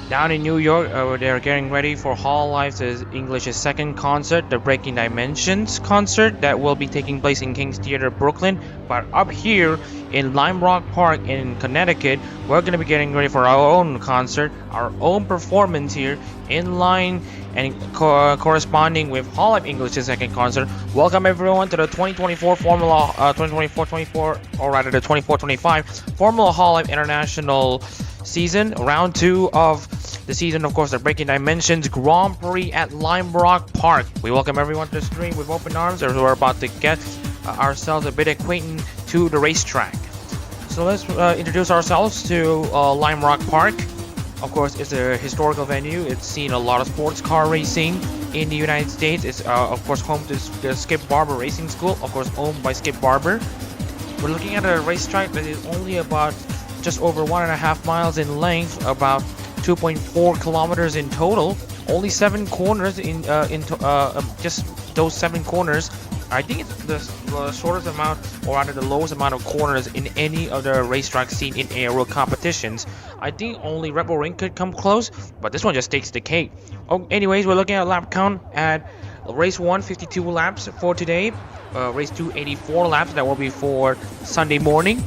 Down in New York, they're getting ready for Hololive's English's second concert, the Breaking Dimensions concert that will be taking place in King's Theater, Brooklyn. But up here in Lime Rock Park in Connecticut, we're going to be getting ready for our own concert, our own performance here in line and corresponding with Hololive English's second concert. Welcome everyone to the 2024 Formula 2024-24, or rather the 24-25 Formula Hololive International season, round 2 of the season, of course, the Breaking Dimensions Grand Prix at Lime Rock Park. We welcome everyone to the stream with open arms as we're about to get ourselves a bit acquainted to the racetrack. So let's introduce ourselves to Lime Rock Park. Of course, it's a historical venue. It's seen a lot of sports car racing in the United States. It's of course home to the Skip Barber Racing School, of course owned by Skip Barber. We're looking at a racetrack that is only about just over 1.5 miles in length, about 2.4 kilometers in total. Only 7 corners in just those 7 corners. I think it's the shortest amount, or rather the lowest amount of corners in any of the racetracks seen in aero competitions. I think only Red Bull Ring could come close, but this one just takes the cake. Oh, anyways, we're looking at lap count at race 1, 52 laps for today. Race 2, 84 laps. That will be for Sunday morning.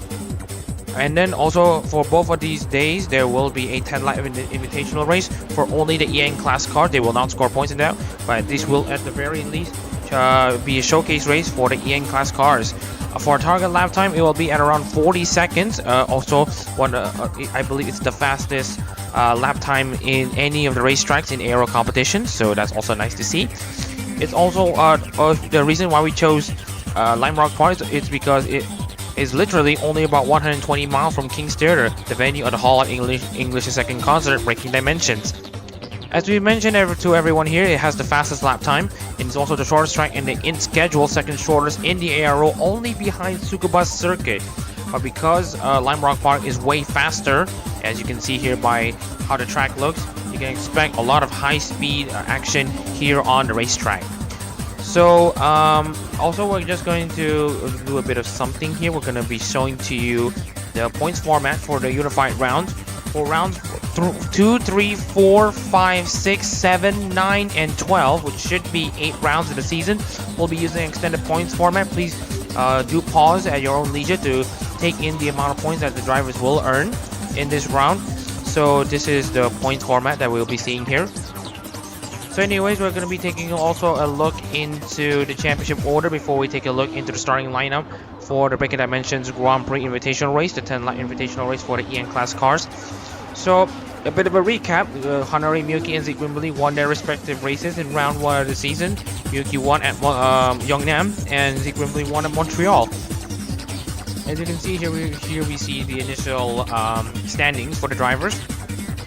And then also for both of these days, there will be a 10-lap invitational race for only the EN class car. They will not score points in that, but this will at the very least be a showcase race for the EN class cars. For target lap time, it will be at around 40 seconds. Also, I believe it's the fastest lap time in any of the racetracks in aero competitions, so that's also nice to see. It's also the reason why we chose Lime Rock Park is because it is literally only about 120 miles from King's Theater, the venue of the Hololive English's second concert, Breaking Dimensions. As we mentioned to everyone here, it has the fastest lap time. It's also the shortest track in the schedule, second shortest in the ARO, only behind Tsukubus Circuit. But because Lime Rock Park is way faster, as you can see here by how the track looks, you can expect a lot of high-speed action here on the racetrack. So also we're just going to do a bit of something here. We're going to be showing to you the points format for the unified rounds. For rounds 2, 3, 4, 5, 6, 7, 9, and 12, which should be 8 rounds of the season, we'll be using extended points format. Please do pause at your own leisure to take in the amount of points that the drivers will earn in this round. So this is the points format that we'll be seeing here. So anyways, we're going to be taking also a look into the championship order before we take a look into the starting lineup for the Breaking Dimensions Grand Prix Invitational Race, the 10-lap Invitational Race for the EN class cars. So a bit of a recap, Hanari, Miyuki, and Zeke Wimberly won their respective races in round 1 of the season. Miyuki won at Yeongnam and Zeke Wimberly won at Montreal. As you can see here, we see the initial standings for the drivers.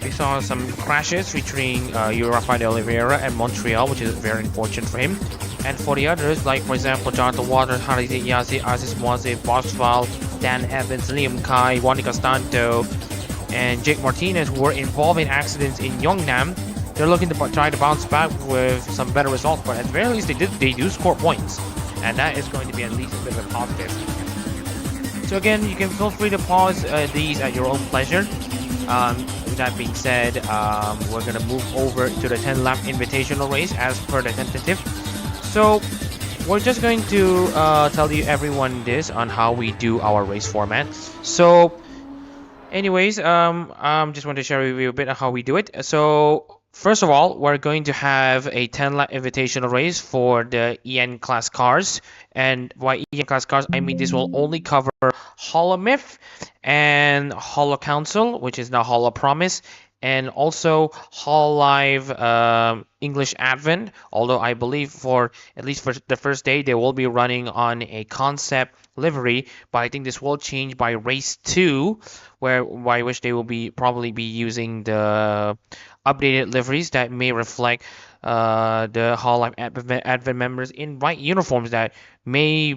We saw some crashes featuring Rafael de Oliveira at Montreal, which is very unfortunate for him. And for the others, like for example, Jonathan Waters, Harit Yazi, Aziz Moise, Bosval, Dan Evans, Liam Kai, Juan Costanto, and Jake Martinez, who were involved in accidents in Yeongnam, they're looking to try to bounce back with some better results. But at the very least, they do score points, and that is going to be at least a bit of a positive. So again, you can feel free to pause these at your own pleasure. With that being said, we're going to move over to the 10-lap invitational race as per the tentative. So we're just going to tell you everyone this on how we do our race format. So anyways, just want to share with you a bit of how we do it. So first of all, we're going to have a 10-lap invitational race for the EN class cars. And by EN class cars, I mean this will only cover Holomyth and Holo Council, which is now Holo Promise, and also Hololive English Advent. Although I believe for at least for the first day, they will be running on a concept livery, but I think this will change by race 2, by which they will probably be using the updated liveries that may reflect the Hololive Advent members in white uniforms that may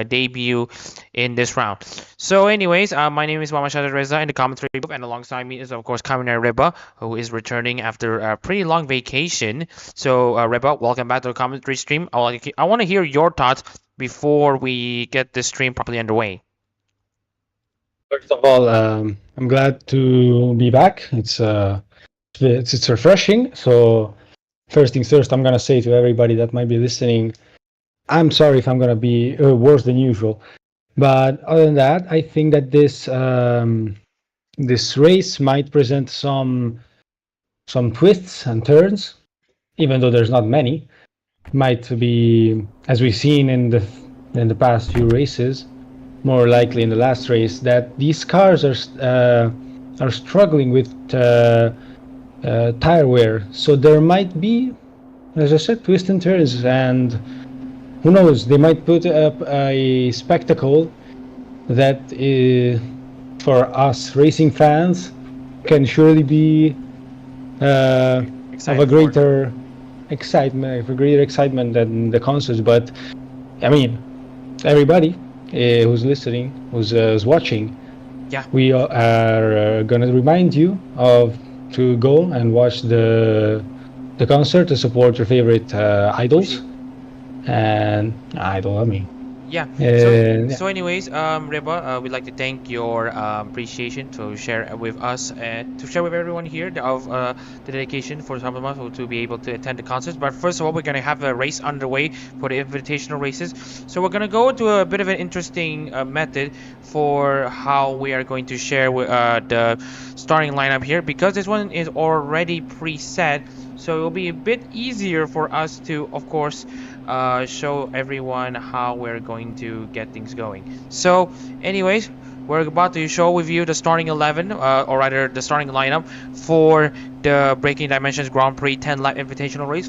debut in this round. So anyways, my name is Mamashad Reza in the commentary booth, and alongside me is of course Kamina Reba, who is returning after a pretty long vacation. So Reba, welcome back to the commentary stream. I want to hear your thoughts before we get this stream properly underway. First of all, I'm glad to be back. It's refreshing. So first things first, I'm gonna say to everybody that might be listening, I'm sorry if I'm gonna be worse than usual. But other than that, I think that this race might present some twists and turns, even though there's not many. Might be, as we've seen in the past few races, more likely in the last race, that these cars are struggling with tire wear. So there might be, as I said, twists and turns, and who knows? They might put up a spectacle that for us racing fans can surely be of a greater excitement than the concerts. But I mean, everybody who's listening, who's watching, Yeah. we are gonna remind you to go and watch the concert to support your favorite idols and idol. I mean, Yeah. So anyways, Reba, we'd like to thank your appreciation to share with us and to share with everyone here of the dedication for some of us to be able to attend the concerts. But first of all, we're gonna have a race underway for the invitational races. So we're gonna go to a bit of an interesting method for how we are going to share with, the starting lineup here, because this one is already preset. So it'll be a bit easier for us to, of course, show everyone how we're going to get things going. So anyways, we're about to show with you the starting 11, or rather the starting lineup for the Breaking Dimensions Grand Prix 10 lap invitational race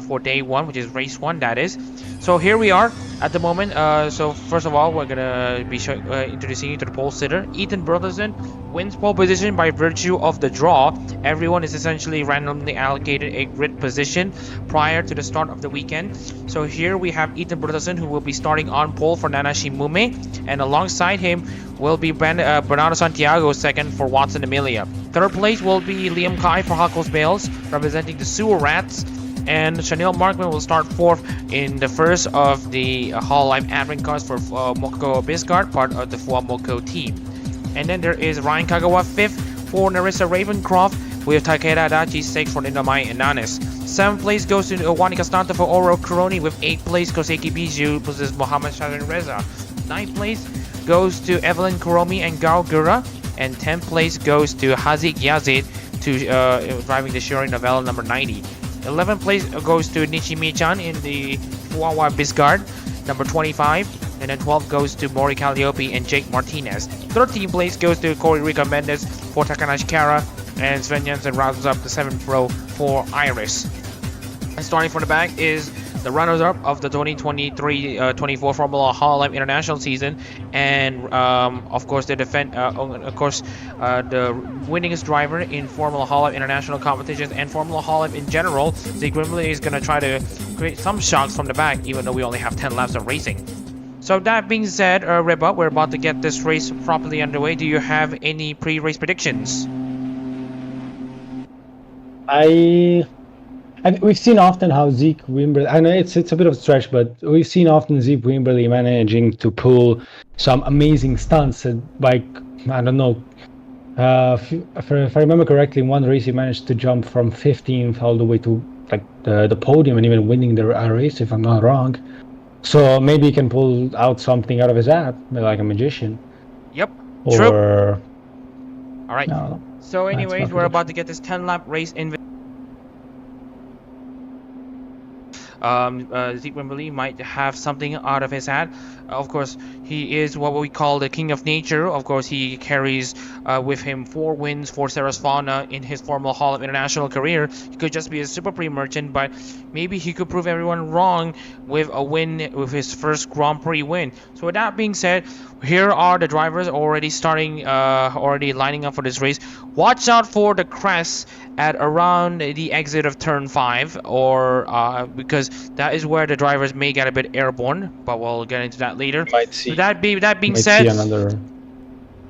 for day 1, which is race 1, that is. So here we are at the moment. So first of all, we're gonna be introducing you to the pole sitter. Ethan Brotherson wins pole position by virtue of the draw. Everyone is essentially randomly allocated a grid position prior to the start of the weekend. So here we have Ethan Brotherson, who will be starting on pole for Nana Shimume, and alongside him will be Bernardo Santiago second for Watson Emilia. Third place will be Liam Kai for Huckles Bales, representing the Sewer Rats, and Chanel Markman will start fourth in the first of the Hololive admin cars for Moko Biscard, part of the Fuamoko team. And then there is Ryan Kagawa fifth for Narissa Ravencroft, with Takeda Adachi sixth for Ninamai Inanis. 7th place goes to Wani Castanta for Oro Kuroni, with 8th place Koseki Biju versus Mohamed Shadrin Reza. 9th place goes to Evelyn Kuromi and Gao Gura, and 10th place goes to Hazik Yazid, driving the Shiori Novella number 90. 11th place goes to Nichimi-chan in the Fuawa Biscard number 25, and then 12th goes to Mori Calliope and Jake Martinez. 13th place goes to Corey Rica Mendes for Takanashi Kara, and Sven Jensen rounds up the 7th row for Iris. And starting from the back is the runners-up of the 2023-24 Formula Hololive International season, and of course the the winningest driver in Formula Hololive International competitions and Formula Hololive in general. Zeke Wimberly is going to try to create some shocks from the back, even though we only have 10 laps of racing. So that being said, Reba, we're about to get this race properly underway. Do you have any pre-race predictions? We've seen often how Zeke Wimberly, I know it's a bit of a stretch, but we've seen often Zeke Wimberly managing to pull some amazing stunts. Like, I don't know, if I remember correctly, in one race he managed to jump from 15th all the way to like the podium and even winning the race, if I'm not wrong. So maybe he can pull out something out of his hat, like a magician. Yep, true. All right. No, so anyways, we're about to get this 10-lap race in. Zeke Wimberly might have something out of his hat. Of course, he is what we call the king of nature. Of course, he carries with him 4 wins for Sarah's Fauna in his Formula Hololive International career. He could just be a Super Prix merchant, but maybe he could prove everyone wrong with a win, with his first Grand Prix win. So with that being said, here are the drivers already lining up for this race. Watch out for the crest at around the exit of turn 5, or because that is where the drivers may get a bit airborne, but we'll get into that later. So that being said,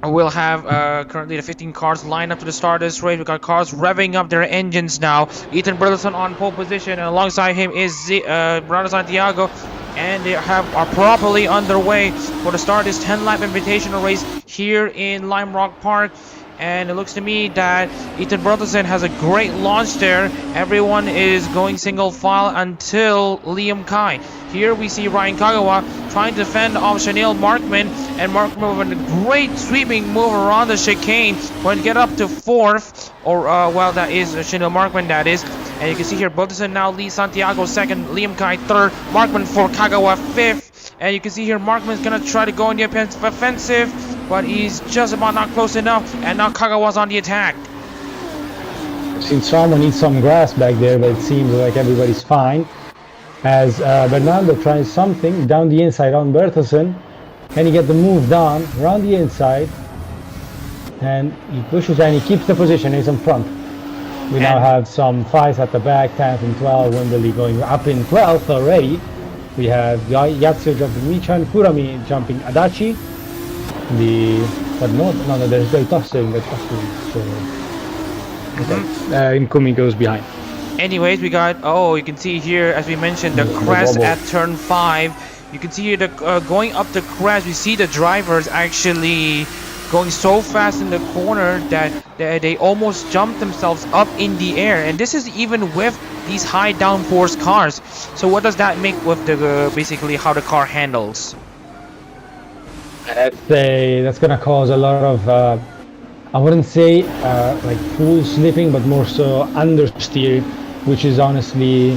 we'll have currently the 15 cars lined up to the start of this race. We've got cars revving up their engines now. Ethan Brotherson on pole position, and alongside him is Bernardo Santiago and they are properly underway for the start of this 10-lap invitational race here in Lime Rock Park. And it looks to me that Ethan Bertelsen has a great launch there. Everyone is going single file until Liam Kai. Here we see Ryan Kagawa trying to defend off Chanel Markman, and Markman with a great sweeping move around the chicane going to get up to 4th, or well, that is Chanel Markman, that is. And you can see here Bertelsen now leads Santiago 2nd, Liam Kai 3rd, Markman for Kagawa 5th. And you can see here Markman's gonna try to go in the offensive, but he's just about not close enough, and now Kagawa's on the attack. Since someone needs some grass back there, but it seems like everybody's fine. As Bernardo tries something down the inside on Bertelsen, and he gets the move down around the inside, and he pushes and he keeps the position. He's in front. We now have some fights at the back, 10th and 12th, Wimberley going up in 12th already. We have Yazio jumping Michan, Kurami jumping Adachi. But no, there's the tossing. So, Kumi goes behind. Anyways, we got, you can see here, as we mentioned, the crest at turn 5. You can see here going up the crest, we see the drivers actually going so fast in the corner that they almost jump themselves up in the air. And this is even with these high downforce cars. So what does that make with the basically how the car handles? That's gonna cause a lot of I wouldn't say like full slipping, but more so understeer, which is honestly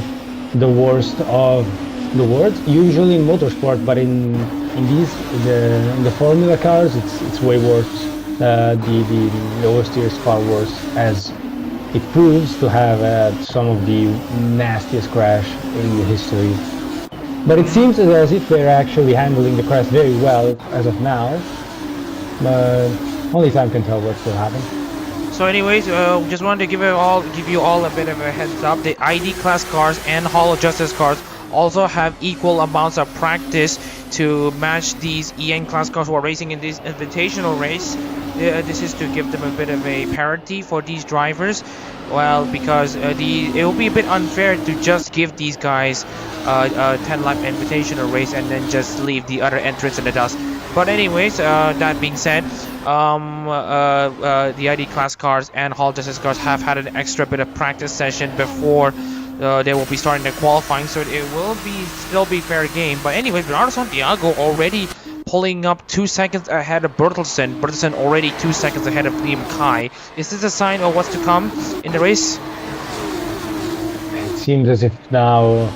the worst of the worst. Usually in motorsport, but in the Formula cars, it's way worse. The oversteer is far worse, as it proves to have some of the nastiest crash in the history. But it seems as if they're actually handling the crest very well as of now. But only time can tell what will happen. So anyways, just wanted to give you all a bit of a heads up. The ID class cars and Hall of Justice cars also have equal amounts of practice to match these EN class cars who are racing in this invitational race. This is to give them a bit of a parity for these drivers. Well, because it will be a bit unfair to just give these guys a 10-lap invitational race and then just leave the other entrants in the dust. But anyways, that being said, the ID class cars and Hall Justice cars have had an extra bit of practice session before they will be starting their qualifying, so it will still be fair game. But anyways, Bernardo Santiago already pulling up 2 seconds ahead of Bertelsen. Bertelsen already 2 seconds ahead of Liam Kai. Is this a sign of what's to come in the race? It seems as if now,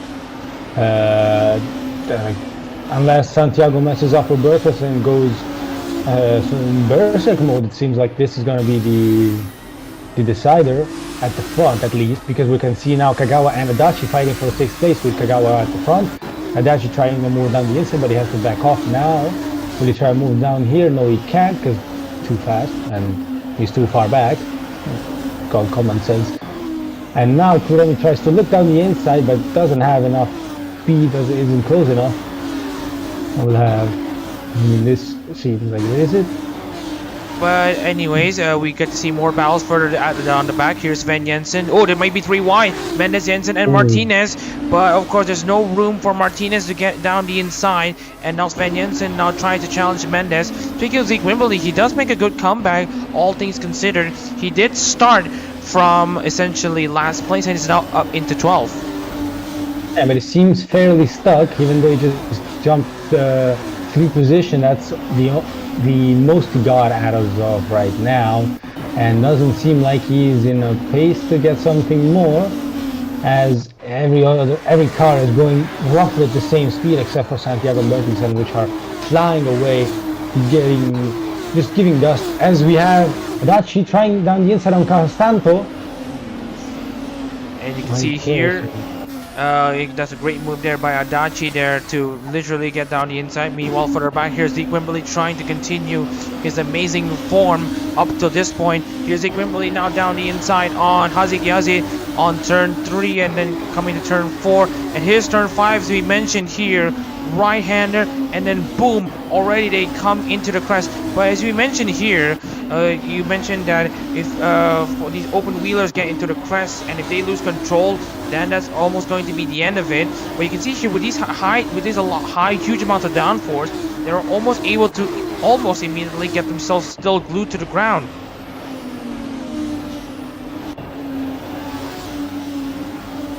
unless Santiago messes up with Bertelsen and goes in Berserk mode, it seems like this is going to be the decider at the front, at least, because we can see now Kagawa and Adachi fighting for 6th place with Kagawa at the front. Adachi trying to move down the inside, but he has to back off now. Will he try to move down here? No, he can't, because too fast and he's too far back. Called common sense. And now Kurami tries to look down the inside, but doesn't have enough speed, isn't close enough. We'll have, this seems like this is it. But anyways, we get to see more battles further down the back. Here's Sven Jensen. Oh, there might be 3 wide. Mendes, Jensen, and Martinez. But of course, there's no room for Martinez to get down the inside. And now Sven Jensen now trying to challenge Mendes. Speaking of Zeke Wimberley, he does make a good comeback, all things considered. He did start from essentially last place and is now up into 12th. Yeah, but it seems fairly stuck, even though he just jumped 3 position. That's the most he got out of right now, and doesn't seem like he's in a pace to get something more, as every car is going roughly at the same speed except for Santiago and Bertelsen, which are flying away, just giving dust. As we have Adachi trying down the inside on Castanto, and you can see here that's a great move there by Adachi there to literally get down the inside. Meanwhile, further back, here's Zeke Wimberley trying to continue his amazing form up to this point. Here's Zeke Wimberley now down the inside on Hazik Yazi on turn 3 and then coming to turn 4. And here's turn 5, as we mentioned here, right-hander, and then boom, already they come into the crest. But as we mentioned here, you mentioned that if for these open wheelers get into the crest, and if they lose control, then that's almost going to be the end of it. But you can see here with these huge amounts of downforce, they're almost able to almost immediately get themselves still glued to the ground.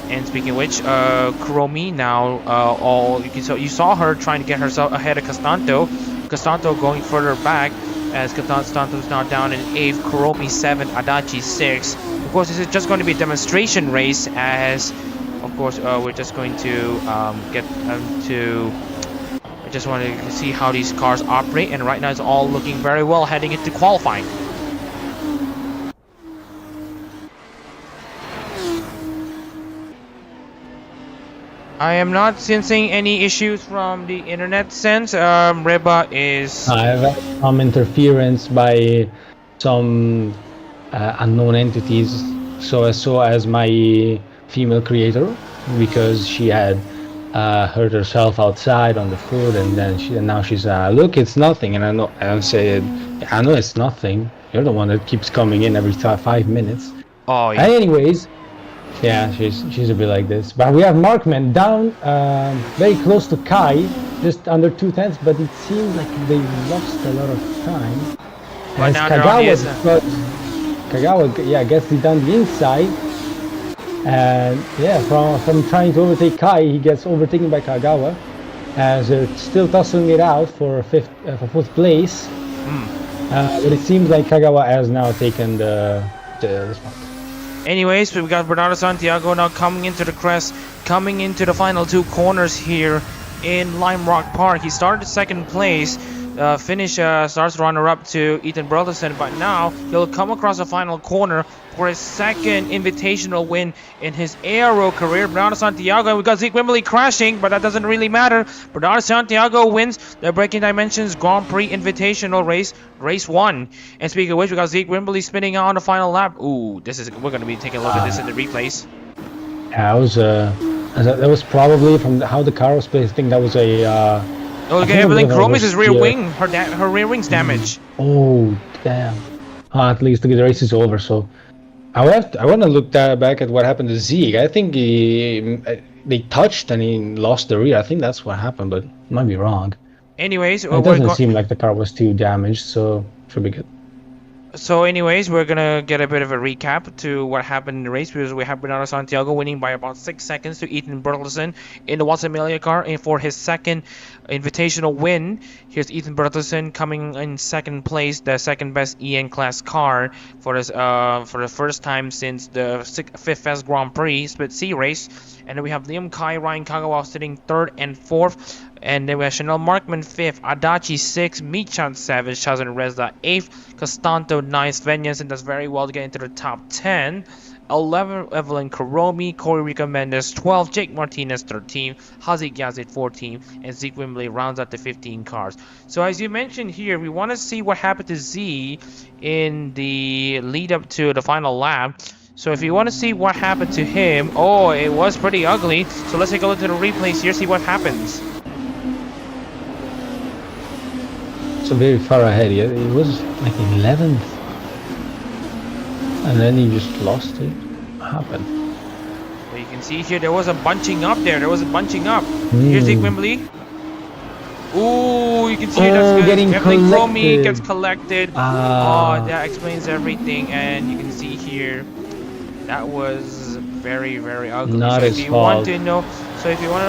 And speaking of which, Kuromi now, you saw her trying to get herself ahead of Costanto. Costanto going further back as Costanto is now down in 8th, Kuromi 7th, Adachi 6th. Of course, this is just going to be a demonstration race, as of course we're just going to I just want to see how these cars operate, and right now it's all looking very well heading into qualifying. I am not sensing any issues from the internet sense. Reba is... I've had some interference by some unknown entities, so as my female creator, because she had hurt herself outside on the foot, and then now she's look, it's nothing, and I know it's nothing. You're the one that keeps coming in every 5 minutes. Oh yeah. Anyways. Yeah, she's a bit like this. But we have Markman down very close to Kai, just under 2/10, but it seems like they lost a lot of time. But now Kagawa gets it down the inside. And yeah, from trying to overtake Kai, he gets overtaken by Kagawa. As they're still tussling it out for fourth place. But it seems like Kagawa has now taken the spot. Anyways, we've got Bernardo Santiago now coming into the crest, coming into the final 2 corners here in Lime Rock Park. He started second place, starts runner-up to Ethan Burleson, but now he'll come across the final corner for his second invitational win in his aero career. Bernardo Santiago, and we got Zeke Wimberly crashing, but that doesn't really matter. Bernardo Santiago wins the Breaking Dimensions Grand Prix Invitational race 1. And speaking of which, we got Zeke Wimberly spinning out on the final lap. Ooh, we're going to be taking a look at this in the replays. Yeah, that was probably from how the car was placed. I think that was a look at Evelyn Chromis' rear wing. Her rear wing's damaged. Oh, damn. At least the race is over, so I want to look back at what happened to Zeke. I think they touched and he lost the rear. I think that's what happened, but I might be wrong. Anyways, it doesn't seem like the car was too damaged, so should be good. So anyways, we're gonna get a bit of a recap to what happened in the race, because we have Bernardo Santiago winning by about 6 seconds to Ethan Burleson in the Watson Emilia car, and for his second invitational win, here's Ethan Burleson coming in second place, the second best EN class car for the first time since the 5th Fest Grand Prix Split C race. And then we have Liam Kai, Ryan Kagawa sitting 3rd and 4th. And then we have Chanel Markman 5th, Adachi 6th, Michan 7th, Shazan Reza 8th, Costanto 9th, Sven Jensen does very well to get into the top 10. 11th, Evelyn Kuromi, Corey Rica Mendes 12th, Jake Martinez 13th, Hazik Yazid 14th, and Zeke Wimberly rounds out the 15 cars. So as you mentioned here, we want to see what happened to Z in the lead up to the final lap. So if you want to see what happened to him, oh, it was pretty ugly. So let's take a look at the replays here, see what happens. So very far ahead. It was like 11th, and then he just lost it. What happened? Well, you can see here there was a bunching up there. Here's Zeke Wimberly. Ooh, you can see that's good. Getting Evelyn collected. Chromi gets collected. Oh, that explains everything. And you can see here that was very, very ugly. Not so his if you fault. want to know,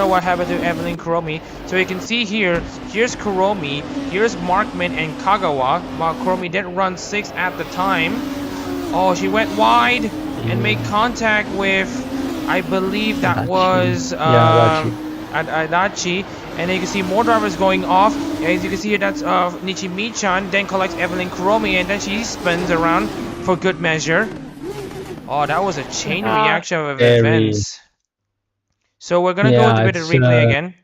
what happened to Evelyn Kuromi, so you can see here, here's Kuromi, here's Markman and Kagawa. While Kuromi did run 6th at the time. Oh, she went wide and made contact with, I believe that was Adachi. And then you can see more drivers going off. As you can see here, that's Nichi Michan, then collects Evelyn Kuromi, and then she spins around for good measure. Oh, that was a chain reaction of events. So we're gonna go to a bit of replay again.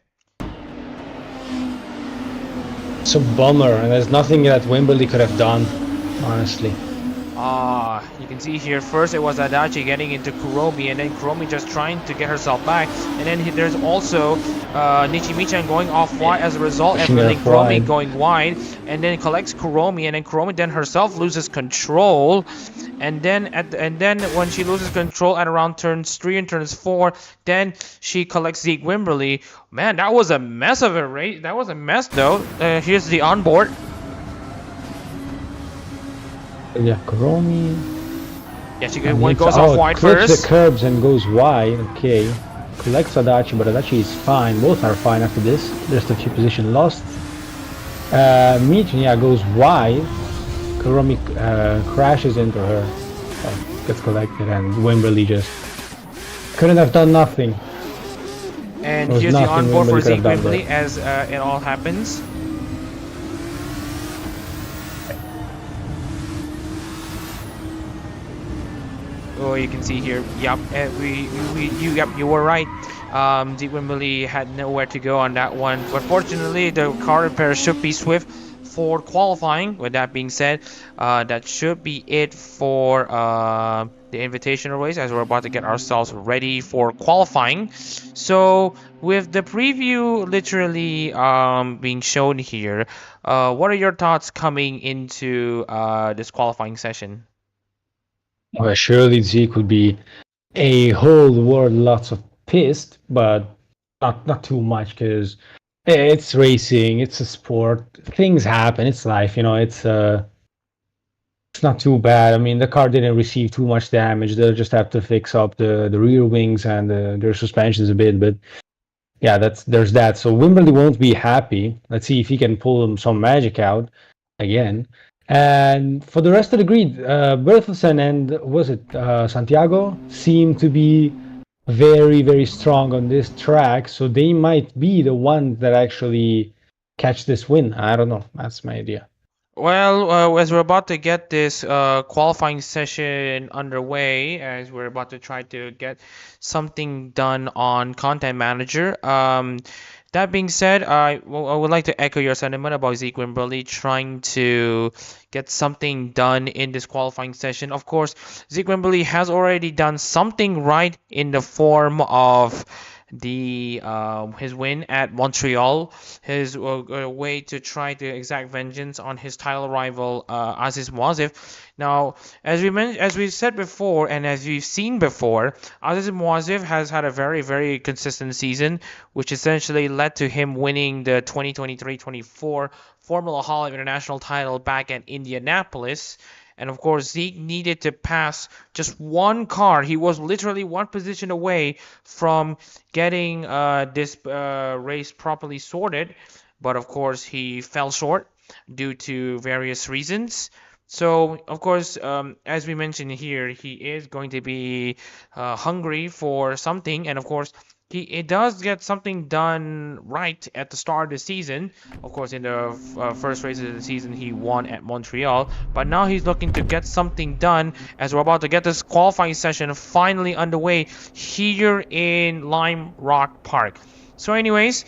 It's a bummer, and there's nothing that Wimberly could have done, honestly. You can see here first it was Adachi getting into Kuromi, and then Kuromi just trying to get herself back, and then there's also Nichimichan going off wide as a result, and then Kuromi going wide, and then collects Kuromi, and then Kuromi then herself loses control, and then when she loses control at around turns 3 and turns 4, then she collects Zeke Wimberly. Man, that was a mess of a race. That was a mess though. Here's the onboard. Yeah, Kuromi. Yeah, she goes off wide first. The curbs and goes wide. Okay. Collects Adachi, but Adachi is fine. Both are fine after this. Just a few position lost. Michin, yeah, goes wide. Kuromi crashes into her. Gets collected, and Wimberly just couldn't have done nothing. And here's the onboard for Zeke Wimberly as it all happens. Oh, you can see here. Yep, you were right. Zeke Wimberly had nowhere to go on that one, but fortunately the car repair should be swift for qualifying. With that being said, that should be it for the invitational race, as we're about to get ourselves ready for qualifying. So with the preview literally being shown here, what are your thoughts coming into this qualifying session? Well, surely Zeke would be a whole world lots of pissed, but not too much, because it's racing, it's a sport, things happen, it's life, it's not too bad. I mean, the car didn't receive too much damage. They'll just have to fix up the rear wings and their suspensions a bit, but yeah, there's that. So Wimberly won't be happy. Let's see if he can pull some magic out again. And for the rest of the grid, Bertelsen and Santiago seem to be very, very strong on this track, so they might be the ones that actually catch this win. I don't know. That's my idea. Well, as we're about to get this qualifying session underway, as we're about to try to get something done on Content Manager, that being said, I would like to echo your sentiment about Zeke Wimberly trying to get something done in this qualifying session. Of course, Zeke Wimberly has already done something right in the form of his win at Montreal, his way to try to exact vengeance on his title rival Aziz Muazif. Now, as we said before, and as we've seen before, Aziz Muazif has had a very, very consistent season, which essentially led to him winning the 2023-24 Formula Hololive International title back at Indianapolis. And of course, Zeke needed to pass just one car. He was literally one position away from getting this race properly sorted. But of course, he fell short due to various reasons. So, of course, as we mentioned here, he is going to be hungry for something. And of course, it does get something done right at the start of the season. Of course, in the first race of the season, he won at Montreal. But now he's looking to get something done, as we're about to get this qualifying session finally underway here in Lime Rock Park. So anyways,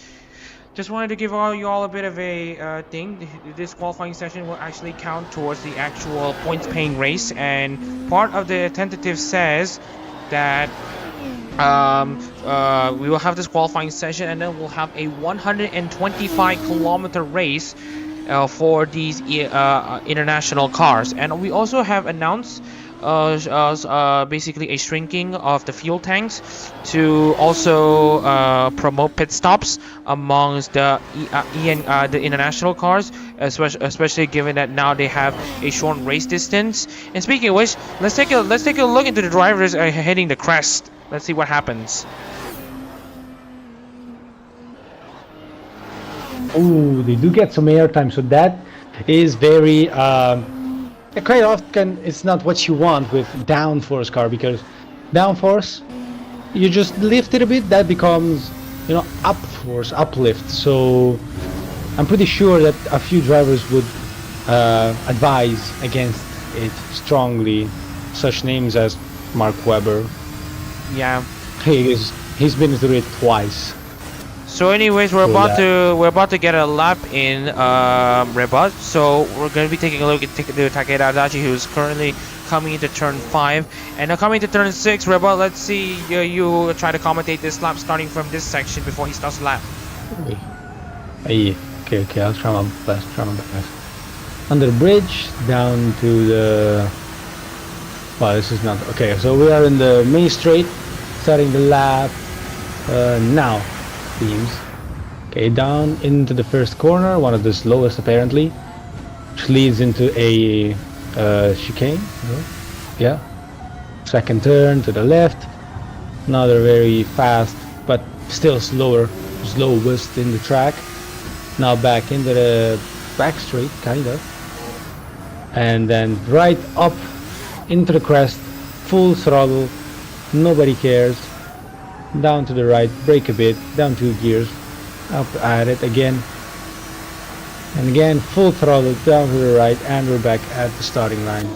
just wanted to give you all a bit of a thing. This qualifying session will actually count towards the actual points paying race. And part of the tentative says that we will have this qualifying session, and then we'll have a 125-kilometer race for these international cars. And we also have announced basically a shrinking of the fuel tanks to also promote pit stops amongst the international cars, especially given that now they have a short race distance. And speaking of which, let's take a look into the drivers hitting the crest. Let's see what happens. Oh, they do get some airtime, so that is very quite often it's not what you want with downforce car, because downforce, you just lift it a bit, that becomes upforce, uplift. So I'm pretty sure that a few drivers would advise against it strongly, such names as Mark Webber. Yeah, he's been through it twice. So anyways, we're about to get a lap in Reboot. So we're going to be taking a look at Takeda Adachi, who's currently coming into turn 5. And now coming to turn 6, Reboot, let's see you try to commentate this lap starting from this section before he starts the lap. Okay, I'll try my best, Under the bridge, down to the... Well, this is not... Okay, so we are in the main straight, starting the lap now, teams. Okay, down into the first corner, one of the slowest apparently, which leads into a chicane. Yeah. Second turn to the left, another very fast but still slowest in the track. Now back into the back straight, kind of, and then right up into the crest, full throttle, nobody cares. Down to the right, brake a bit, down 2 gears, up at it again, and again full throttle down to the right, and we're back at the starting line.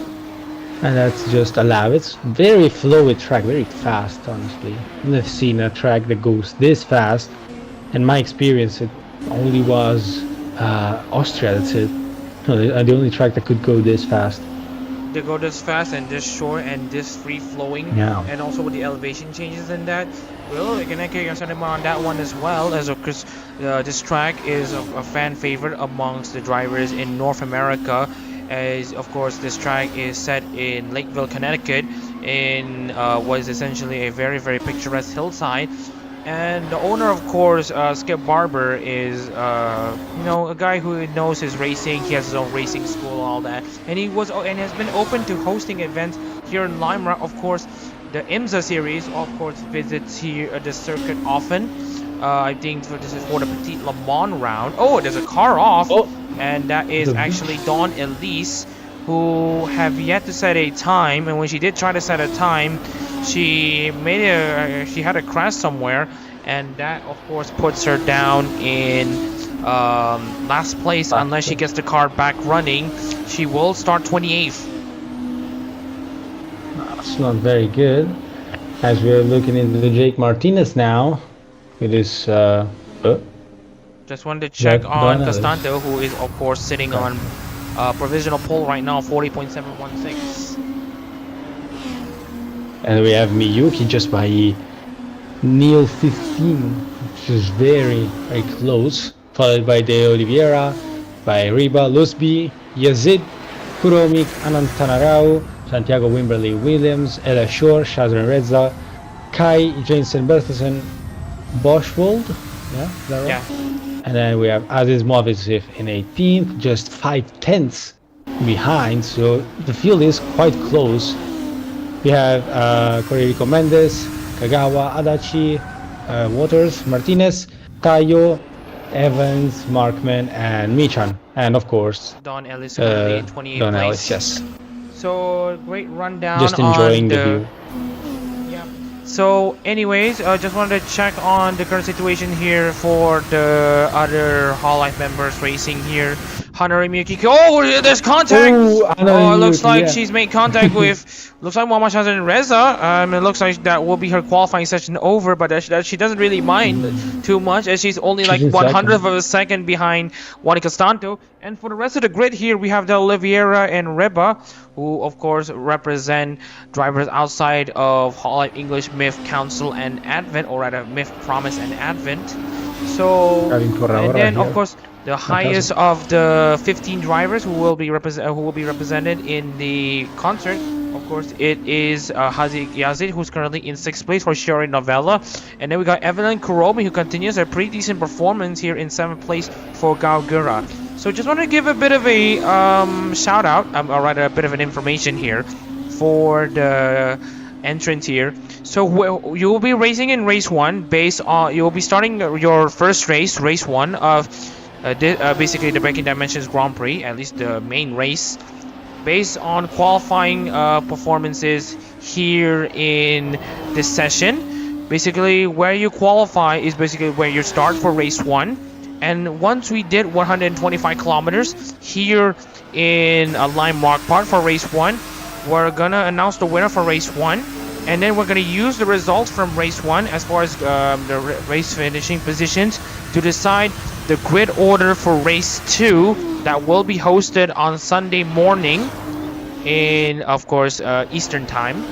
And that's just allow. It's very fluid track, very fast, honestly. I've never seen a track that goes this fast. In my experience, it only was Austria, that's it. The only track that could go this fast. They go this fast and this short and this free flowing, and also with the elevation changes in that. Well, I can get your sentiment on that one as well, as of course this track is a fan favorite amongst the drivers in North America, as of course this track is set in Lakeville, Connecticut, in what is essentially a very picturesque hillside. And the owner, of course, Skip Barber, is a guy who knows his racing. He has his own racing school and all that, and he has been open to hosting events here in Lime Rock. Of course, the IMSA series, of course, visits here at the circuit often. I think this is for the Petite Le Mans round. Oh, there's a car off, and that is actually Dawn Elise, who have yet to set a time. And when she did try to set a time, she had a crash somewhere, and that of course puts her down in last place unless she gets the car back running. She will start 28th. That's not very good, as we're looking into the Jake Martinez now with his just wanted to check on Costanto, who is of course sitting on provisional pole right now, 40.716. And we have Miyuki just by Neil 15, which is very close, followed by De Oliveira, by Riba, Lusby, Yazid, Kuromik, Anand Tanarau, Santiago Wimberley Williams, Ella Shore, Shazran Reza, Kai, Jensen Bertelsen, Boschwald, is that right? Yeah. And then we have Aziz Movisev in 18th, just 5/10 behind, so the field is quite close. We have Corrico Mendes, Kagawa, Adachi, Waters, Martinez, Tayo, Evans, Markman, and Michan, and of course Don Ellis currently in 28th Don place. Ellis, yes. So great rundown. Just enjoying the view. Yeah. So anyways, just wanted to check on the current situation here for the other Hololive members racing here. Hanari Miyuki. Oh, there's contact! It looks like she's made contact with... Looks like Mama Shazran Reza. It looks like that will be her qualifying session over, but that she doesn't really mind too much, as she's only like 1/100th of a second behind Juan Costanto. And for the rest of the grid here, we have the Oliveira and Reba, who of course represent drivers outside of Hololive English, MIF, Council, and Advent, or rather MIF, Promise, and Advent. So, and then of course the highest of the 15 drivers who will be represented in the concert. Of course, it is Hazik Yazid, who's currently in 6th place for Shiori Novella. And then we got Evelyn Kuromi, who continues a pretty decent performance here in 7th place for Gaogura. So just wanted to give a bit of a shout out, or rather a bit of an information here for the entrance here. So you will be racing in race 1 based on, you will be starting your first race 1 of basically the Breaking Dimensions Grand Prix, at least the main race, based on qualifying performances here in this session. Basically, where you qualify is basically where you start for race 1. And once we did 125 kilometers here in Lime Rock Park for race 1, we're gonna announce the winner for race 1. And then we're gonna use the results from race 1 as far as the race finishing positions to decide the grid order for race 2 that will be hosted on Sunday morning. in, of course, Eastern time.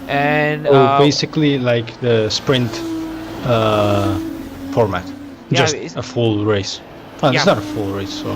And basically like the sprint format, yeah, just a full race. Oh, yeah. it's not a full race, so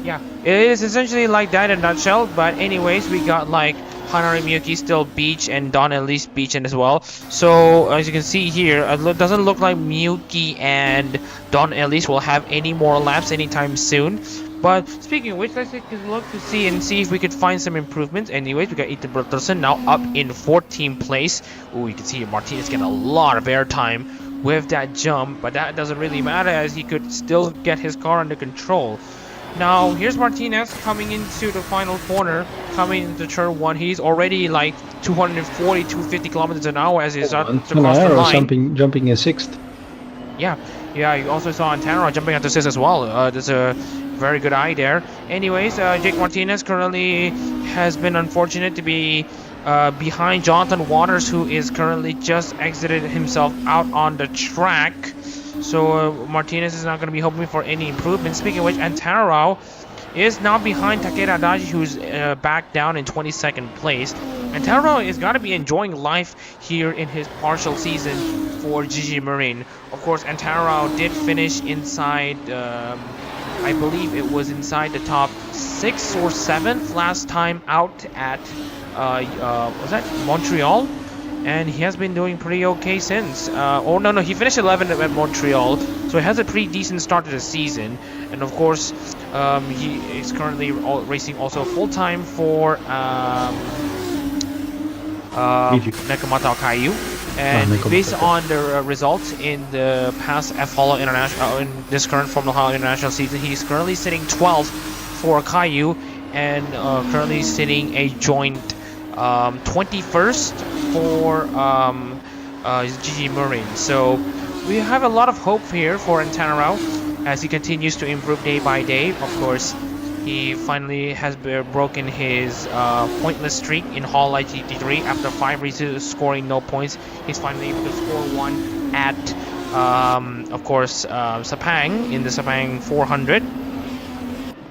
Yeah, it is essentially like that in a nutshell. But anyways, we got like Hanari Miyuki still beach and Don Elise beach in as well. So as you can see here, it doesn't look like Miyuki and Don Elise will have any more laps anytime soon. But speaking of which, let's take a look to see if we could find some improvements. Anyways, we got Ethan Bertelsen now up in 14th place. Oh, you can see Martinez getting a lot of airtime with that jump, but that doesn't really matter as he could still get his car under control. Now, here's Martinez coming into the final corner, coming into turn 1. He's already like 240, 250 kilometers an hour as he's across the line. Jumping in 6th. Yeah, you also saw Antara jumping at the 6th as well. There's a very good eye there. Anyways, Jake Martinez currently has been unfortunate to be behind Jonathan Waters, who is currently just exited himself out on the track. So Martinez is not going to be hoping for any improvement. Speaking of which, Antara is now behind Takeda Adachi, who's back down in 22nd place. Antara is got to be enjoying life here in his partial season for GG Marine. Of course, Antara did finish inside, I believe it was inside the top 6th or 7th last time out at, was that Montreal? And he has been doing pretty okay since. No, he finished 11th at Montreal, so he has a pretty decent start to the season. And of course, he is currently racing also full-time for Nakamata Kaiyu. And based on the results in the past F-Holo International, in this current Formula Holo International season, he's currently sitting 12th for Kaiyu, and currently sitting a joint 21st for GG Marine. So we have a lot of hope here for Antanarao as he continues to improve day by day. Of course, he finally has broken his pointless streak in Hololive GT3 after 5 races scoring no points. He's finally able to score one at, of course, Sepang in the Sepang 400.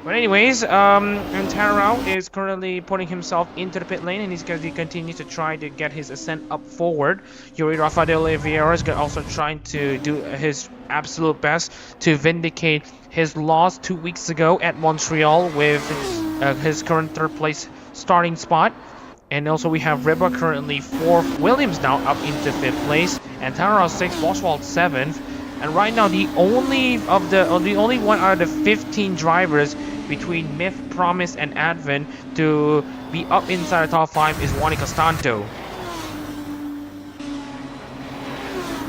But anyways, Antarao is currently putting himself into the pit lane, and he continues to try to get his ascent up forward. Yuri Rafael Oliveira is also trying to do his absolute best to vindicate his loss 2 weeks ago at Montreal with his current 3rd place starting spot. And also we have Reba currently 4th, Williams now up into 5th place, Antarao 6th, Boswald 7th. And right now the only one out of the 15 drivers between Myth, Promise, and Advent to be up inside the top 5 is Juan Costanto.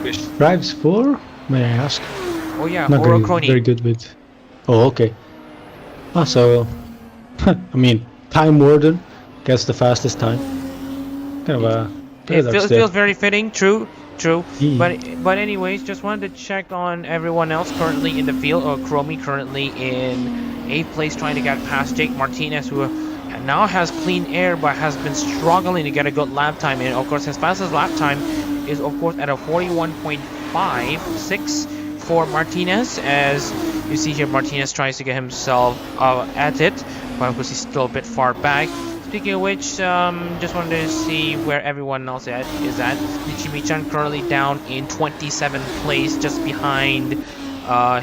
Which drives for? May I ask? Oh yeah, not very good with. Oh, okay. So, I mean, Time Warden gets the fastest time. Kind of a. It feels very fitting. True. But anyways, just wanted to check on everyone else currently in the field. Chromie currently in 8th place, trying to get past Jake Martinez, who now has clean air but has been struggling to get a good lap time. And of course, his fastest lap time is of course at a 41.56 for Martinez. As you see here, Martinez tries to get himself at it, but of course he's still a bit far back. Speaking of which, just wanted to see where everyone else is at. Nichimi-chan currently down in 27th place, just behind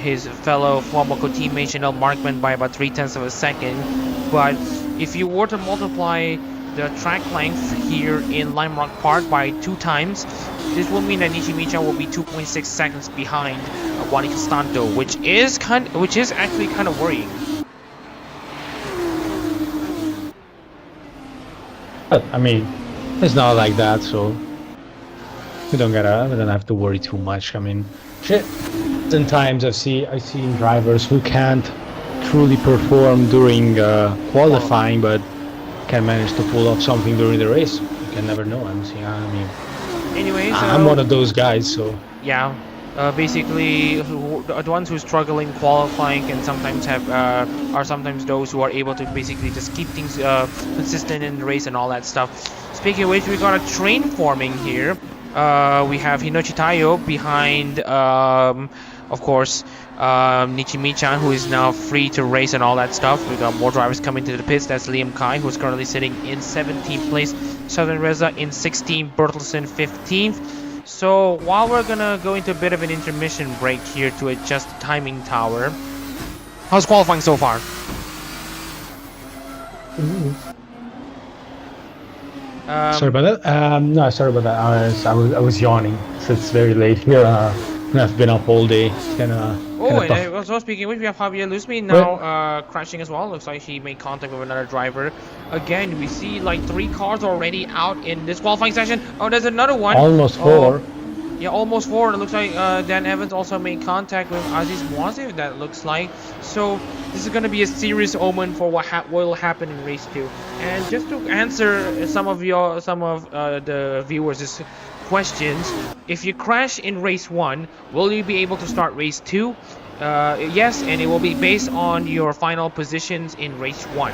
his fellow Fuamoko teammate Chanel Markman by about 0.3 of a second. But if you were to multiply the track length here in Lime Rock Park by 2 times, this will mean that Nichimi-chan will be 2.6 seconds behind Juan Costanto, which is actually kind of worrying. But I mean, it's not like that, so we don't have to worry too much. I mean, sometimes I've seen drivers who can't truly perform during qualifying, but can manage to pull off something during the race. You can never know. Anyways, I'm one of those guys, so yeah. Basically, the ones who struggle in qualifying can sometimes are sometimes those who are able to basically just keep things consistent in the race and all that stuff. Speaking of which, we got a train forming here. We have Hinochi Tayo behind of course, Nichimi-chan, who is now free to race and all that stuff. We got more drivers coming to the pits. That's Liam Kai, who's currently sitting in 17th place. Southern Reza in 16th. Bertelsen 15th. So while we're gonna go into a bit of an intermission break here to adjust the timing tower, how's qualifying so far? Sorry about that. No, sorry about that. I was yawning. So it's very late here. I've been up all day. It's kind of. Oh, and also speaking of which, we have Javier Luzmi now crashing as well. Looks like he made contact with another driver. Again, we see like 3 cars already out in this qualifying session. Oh, there's another one. Almost 4. Yeah, almost 4. It looks like Dan Evans also made contact with Aziz Moaziv, that looks like. So this is going to be a serious omen for what will happen in race 2. And just to answer some of the viewers' questions, if you crash in race 1, will you be able to start race 2? Yes, and it will be based on your final positions in race 1.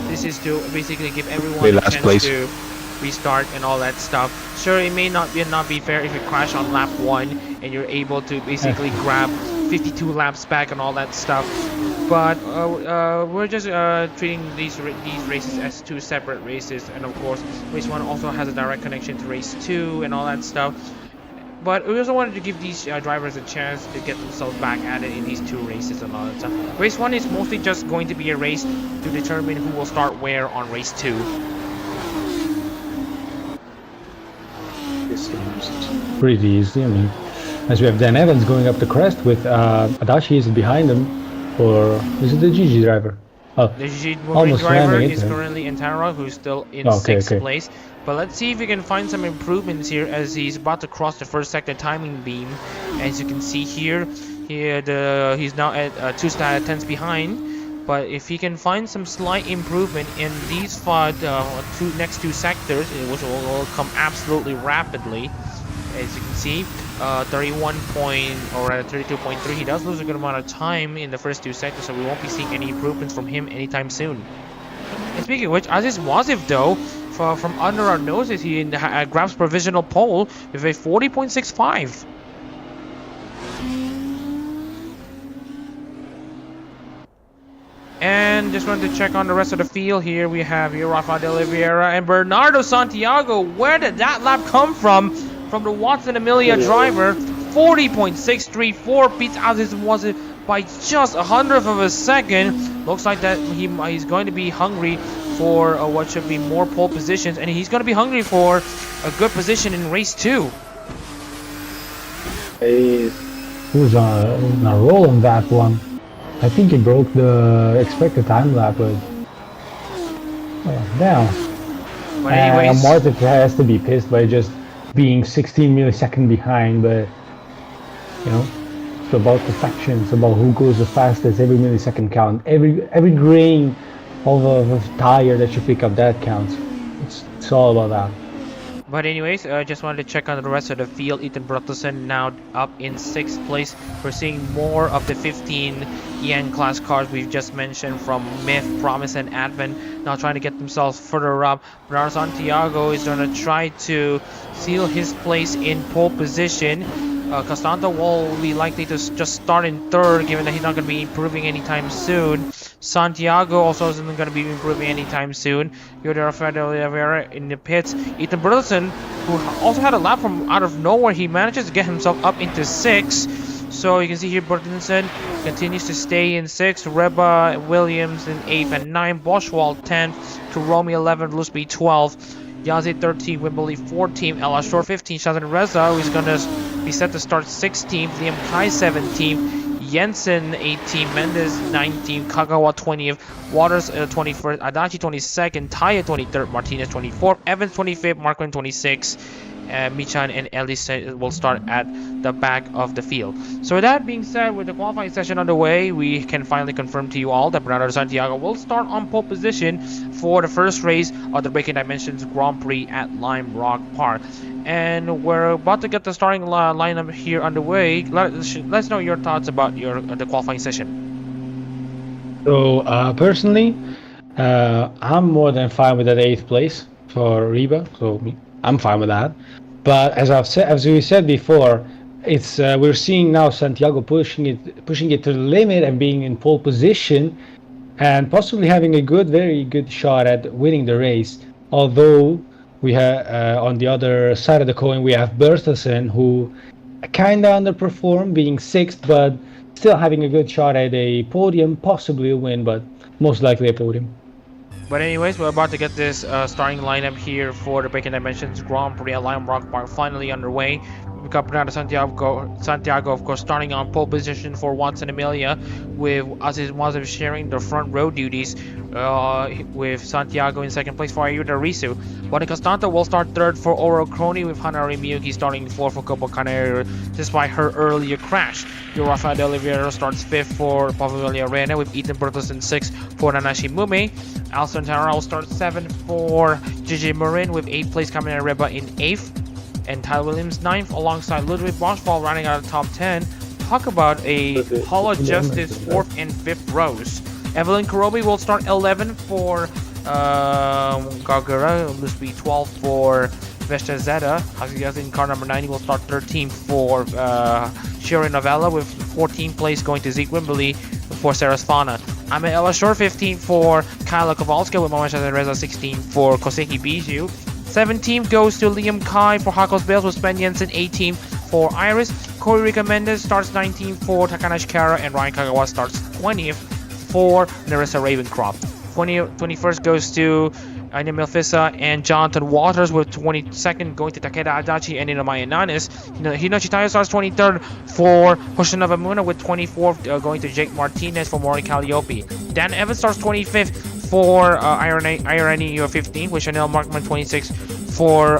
This is to basically give everyone a chance to restart and all that stuff. Sure, it may not be fair if you crash on lap 1 and you're able to basically grab 52 laps back and all that stuff. But we're just treating these races as 2 separate races, and of course, race 1 also has a direct connection to race 2 and all that stuff. But we also wanted to give these drivers a chance to get themselves back at it in these 2 races and all that stuff. Race 1 is mostly just going to be a race to determine who will start where on race 2. This seems pretty easy. I mean, as we have Dan Evans going up the crest with Adachi is behind him, or is it the GG driver? Oh, the GG driver is currently in Tara, who's still in 6th place. But let's see if we can find some improvements here as he's about to cross the first sector timing beam. As you can see here, he's now at 2 tenths behind. But if he can find some slight improvement in these next 2 sectors, which will come absolutely rapidly, as you can see, 32.3. He does lose a good amount of time in the first 2 sectors, so we won't be seeing any improvements from him anytime soon. And speaking of which, Aziz Moaziv, though, from under our noses, he grabs provisional pole with a 40.65. And just wanted to check on the rest of the field here. We have here Rafael de Oliveira and Bernardo Santiago. Where did that lap come from? From the Watson Emilia driver. 40.634 beats Aziz Moaziv by just 100th of a second. Looks like that he's going to be hungry for what should be more pole positions, and he's going to be hungry for a good position in race 2. Who's on a roll on that one? I think he broke the expected time lap, but down. But anyways, Martin has to be pissed by just being 16 milliseconds behind, but you know, it's about perfection. It's about who goes the fastest. Every millisecond count. Every grain of a tire that you pick up, that counts. It's all about that. But anyways, I just wanted to check on the rest of the field. Ethan Bertelsen now up in 6th place. We're seeing more of the 15 EN class cars we've just mentioned from Myth, Promise, and Advent now trying to get themselves further up. Bernardo Santiago is going to try to seal his place in pole position. Costanta will be likely to just start in 3rd, given that he's not going to be improving anytime soon. Santiago also isn't going to be improving anytime soon. Rafael de Oliveira in the pits. Ethan Bertelsen, who also had a lap from out of nowhere, he manages to get himself up into 6th. So you can see here Bertelsen continues to stay in 6th. Reba Williams in 8th and 9th. Boschwald 10th. Kuromi 11th. Lusby 12th. Yazid 13th. Wimberley 14th. El Ashor 15th. Shazan Reza, who is going to be set to start 16th. Liam Kai 17th. Jensen 18th, Mendes 19th, Kagawa 20th, Waters 21st, Adachi 22nd, Taya 23rd, Martinez 24th, Evans 25th, Markman 26th, Michan and Ellis will start at the back of the field. So with that being said, with the qualifying session underway, we can finally confirm to you all that Bernardo Santiago will start on pole position for the first race of the Breaking Dimensions Grand Prix at Lime Rock Park. And we're about to get the starting lineup here underway. Let's know your thoughts about the qualifying session. So personally, I'm more than fine with that 8th place for Reba. So I'm fine with that. But as we said before, it's we're seeing now Santiago pushing it to the limit and being in pole position, and possibly having a very good shot at winning the race. Although we have on the other side of the coin we have Bertelsen, who kind of underperformed, being sixth, but still having a good shot at a podium, possibly a win, but most likely a podium. But anyways, we're about to get this starting lineup here for the Breaking Dimensions Grand Prix at Lime Rock Park finally underway. We've got Bernardo Santiago, of course, starting on pole position for Watson Emilia, with Aziz Mazeb sharing the front row duties, with Santiago in second place for Ayuda Risu. Bonnie Costanto will start third for Oro Crony, with Hanari Miyuki starting fourth for Copo Canero despite her earlier crash. Rafael de Oliveira starts fifth for Pavilion Arena, with Ethan Bertelsen sixth for Nanashi Mume. Alston Tarrell starts seventh for Gigi Marin, with 8th place coming in Reba in 8th. And Tyler Williams 9th alongside Ludwig Boschwald running out of top 10. Talk about a Holo Justice 4th and 5th rows. Evelyn Karobi will start 11th for Gargara, must be 12th for Vesta Zeta. Hazias in car number 90 will start 13th for Sharon Novella, with 14th place going to Zeke Wimberley for Sarasvana. Ahmed El Ashor 15th for Kyla Kowalska, with Mohamed Reza 16th for Koseki Bijou. 17th goes to Liam Kai for Hakos Bales, with Sven Jensen 18th for Iris. Corey Rica Mendez starts 19th for Takanashi Kara, and Ryan Kagawa starts 20th for Narissa Ravencroft. 21st goes to Anya Milfissa and Jonathan Waters, with 22nd going to Takeda Adachi and Inomaya Nanis. Hinochi Tayo starts 23rd for Hoshinova Muna, with 24th going to Jake Martinez for Mori Calliope. Dan Evans starts 25th for Irony 15th, with Chanel Markman 26th for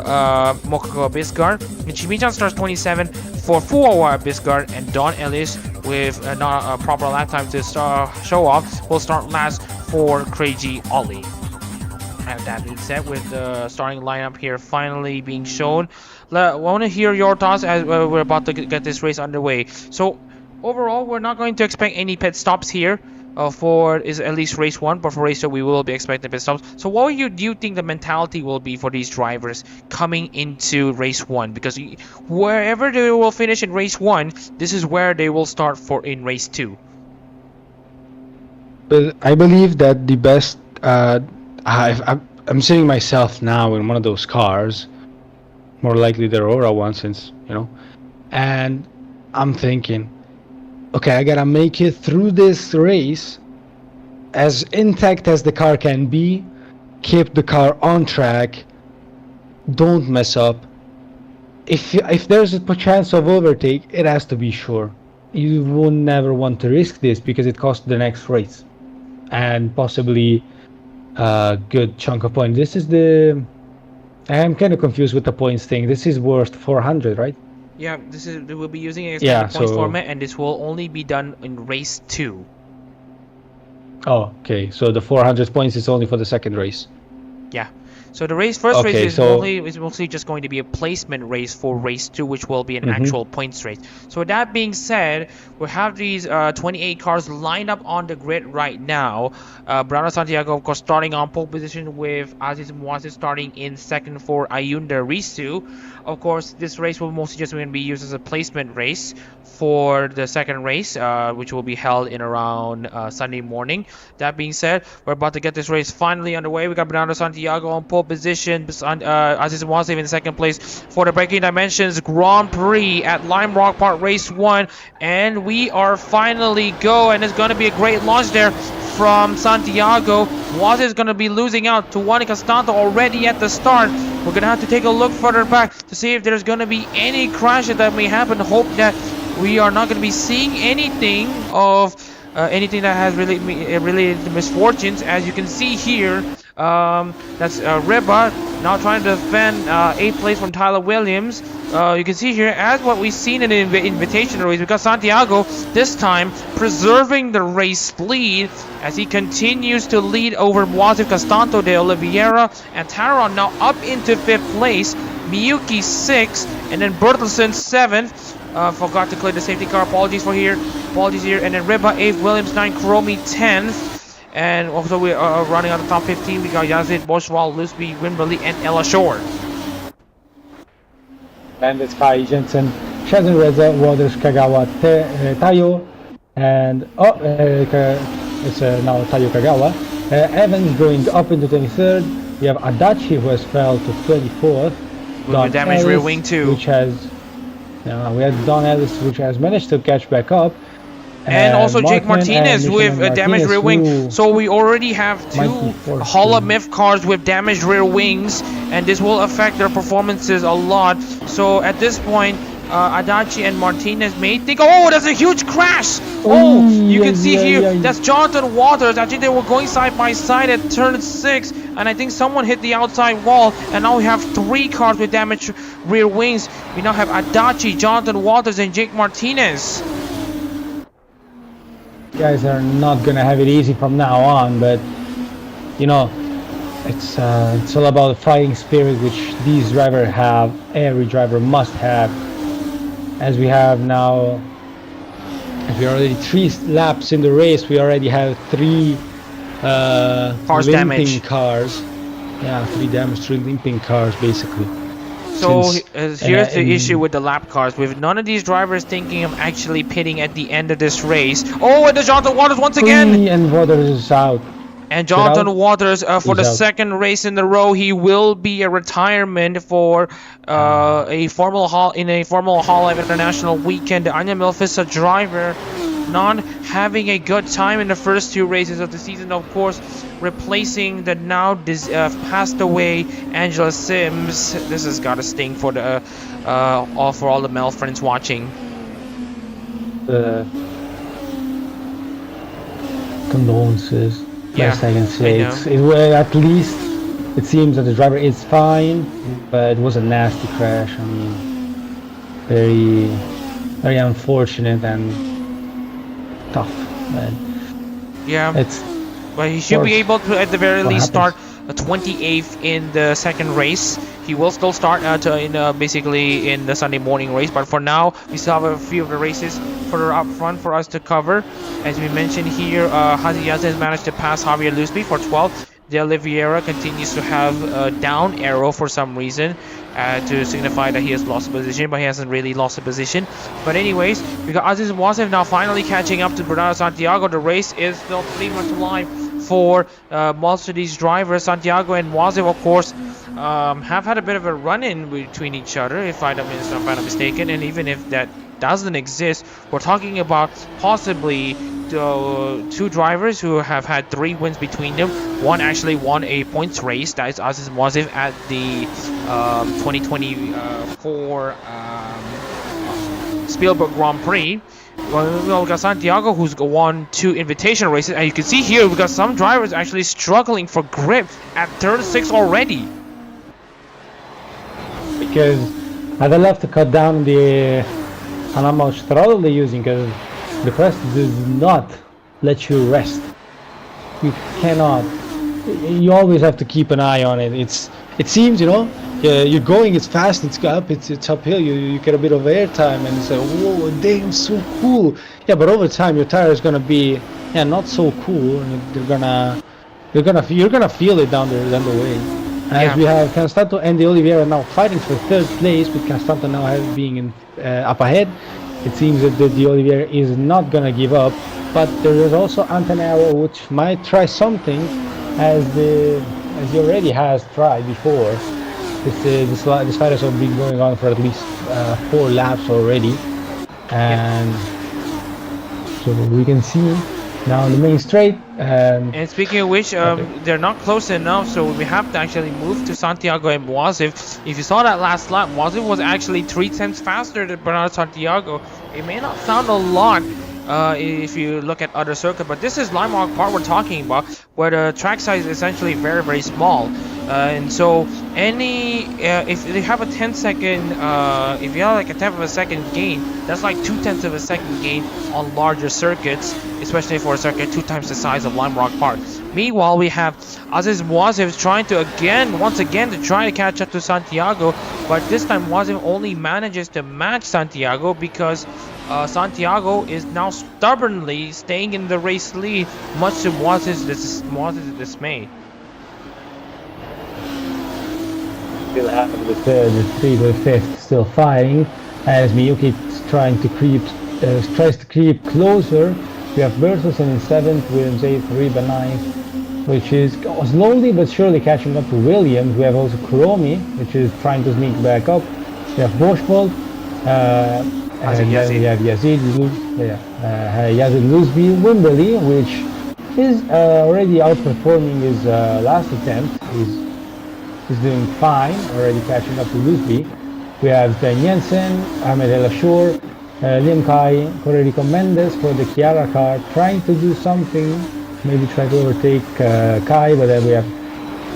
Mokoko Bisgard. Chimichan starts 27th for Fuawa Bisgard, and Don Ellis, with not a proper lap time to show off, will start last for Crazy Ollie. And that being said, with the starting lineup here finally being shown, I want to hear your thoughts as we're about to get this race underway. So overall, we're not going to expect any pit stops here for at least race 1, but for race 2 we will be expecting pit stops. So what do you think the mentality will be for these drivers coming into race 1? Because wherever they will finish in race 1, this is where they will start for in race 2. But I believe that the best I'm seeing myself now in one of those cars, more likely the Aurora one, since and I'm thinking, okay, I gotta make it through this race as intact as the car can be, keep the car on track, don't mess up. If there's a chance of overtake, it has to be sure. You will never want to risk this, because it costs the next race and possibly a good chunk of points. This is I'm kind of confused with the points thing. This is worth 400, right? Yeah, they will be using a standard points format, and this will only be done in race 2. Oh, okay. So the 400 points is only for the second race. Yeah. So the race race is mostly just going to be a placement race for race 2, which will be an actual points race. So with that being said, we have these 28 cars lined up on the grid right now. Bruno Santiago, of course, starting on pole position, with Aziz Mouazid starting in second for Ayunda Risu. Of course, this race will mostly just going to be used as a placement race for the second race, which will be held in around Sunday morning. That being said, we're about to get this race finally underway. We got Bernardo Santiago on pole position, Aziz Mouazid in second place for the Breaking Dimensions Grand Prix at Lime Rock Park Race 1, and we are finally go, and it's going to be a great launch there from Santiago. Mouazid is going to be losing out to Juan Castanto already at the start. We're going to have to take a look further back to see if there's going to be any crashes that may happen. Hope that we are not going to be seeing anything of anything that has related to misfortunes. As you can see here, that's Reba now trying to defend 8th place from Tyler Williams. You can see here, as what we've seen in the invitation race, because Santiago this time preserving the race lead as he continues to lead over Mouazid, Castanto, De Oliveira, and Taron now up into 5th place. Miyuki 6th, and then Bertelsen 7th. Forgot to clear the safety car. Apologies here. And then Reba 8th, Williams 9th, Kuromi 10th. And also we are running on the top 15. We got Yazid, Boschwald, Lusby, Wimberley, and Ella Shore. And it's Kai Jensen Shazin Reza, Waters, Kagawa, Tayo, and it's now Tayo Kagawa. Evans going up into 23rd. We have Adachi who has fell to 24th. With a damaged rear wing too. Which has, we have Don Ellis which has managed to catch back up. And also Jake Martinez with a damaged rear wing. So we already have two Hololive cars with damaged rear wings, and this will affect their performances a lot. So at this point, Adachi and Martinez may think, oh, that's a huge crash. Oh, you can see here, that's Jonathan Waters. I think they were going side by side at turn 6, and I think someone hit the outside wall, and now we have 3 cars with damaged rear wings. We now have Adachi, Jonathan Waters, and Jake Martinez. Guys are not gonna have it easy from now on, but you know, it's all about the fighting spirit which these drivers have. Every driver must have. As we have now, as we are already 3 laps in the race, we already have 3 cars damaged. Cars. Yeah, 3 damaged, 3 limping cars basically. So here's the issue with the lap cars, with none of these drivers thinking of actually pitting at the end of this race. Oh, and the Jonathan Waters once again! And Waters is out. And Jonathan Waters, for the second race in a row, he will be a retirement for a Formula Hololive International weekend. Anya Milfisa driver not having a good time in the first 2 races of the season, of course, replacing the now passed away Angela Sims. This has got to sting for the for all the Mel friends watching. Condolences. Yeah, best I can say. At least it seems that the driver is fine, but it was a nasty crash. I mean, very, very unfortunate and tough. But yeah, but he should be able to, at the very least, start 28th in the second race. He will still start basically in the Sunday morning race, but for now we still have a few of the races further up front for us to cover. As we mentioned here, Haziyaza has managed to pass Javier Lusby for 12th. De Oliveira continues to have a down arrow for some reason to signify that he has lost a position, but he hasn't really lost a position. But anyways, we got Aziz Wasev now finally catching up to Bernardo Santiago. The race is still pretty much alive for most of these drivers. Santiago and Wasev, of course, have had a bit of a run-in between each other, if I'm not mistaken. And even if that doesn't exist, we're talking about possibly 2 drivers who have had 3 wins between them. One actually won a points race, that is Aziz Wasev at the 2024 Spielberg Grand Prix. Well, we got Santiago, who's won 2 invitation races, and you can see here we got some drivers actually struggling for grip at turn 6 already. Because I'd love to cut down on how much throttle they're using, because the press does not let you rest. You cannot. You always have to keep an eye on it. It seems, you know, you're going, it's fast, it's uphill, you get a bit of air time, and it's like, whoa, damn, so cool. Yeah, but over time your tire is gonna be not so cool, and you're gonna feel it down the way. As we have Constanto and De Oliveira now fighting for 3rd place, with Constanto now being up ahead. It seems that De Oliveira is not gonna give up, but there is also Antonello, which might try something, as he already has tried before. This fight has been going on for at least 4 laps already, and so we can see now in the main straight. And speaking of which, they're not close enough, so we have to actually move to Santiago and Wasev. If you saw that last lap, Wasev was actually 3 tenths faster than Bernardo Santiago. It may not sound a lot if you look at other circuits, but this is Lime Rock Park we're talking about, where the track size is essentially very, very small. And so if they have a 10-second, if you have like a 10th of a second gain, that's like 2/10 of a second gain on larger circuits, especially for a circuit 2 times the size of Lime Rock Park. Meanwhile, we have Aziz Wasev trying to once again to try to catch up to Santiago, but this time Wasev only manages to match Santiago because Santiago is now stubbornly staying in the race lead, much to Wasev's dismay. Still have the 3rd, the 5th still fighting. as Miyuki tries to creep closer. We have Bertelsen in 7th, Williams 8th, Reba 9th, which is slowly but surely catching up to Williams. We have also Kuromi, which is trying to sneak back up. We have Boschwald, and then we have Yazid Luzbi Wimberley, which is already outperforming his last attempt. He's doing fine, already catching up to Luzbi. We have Ben Jensen, Ahmed El Ashur, Liam Kai, Corerico Mendes for the Chiara car, trying to do something, maybe try to overtake Kai, but then we have,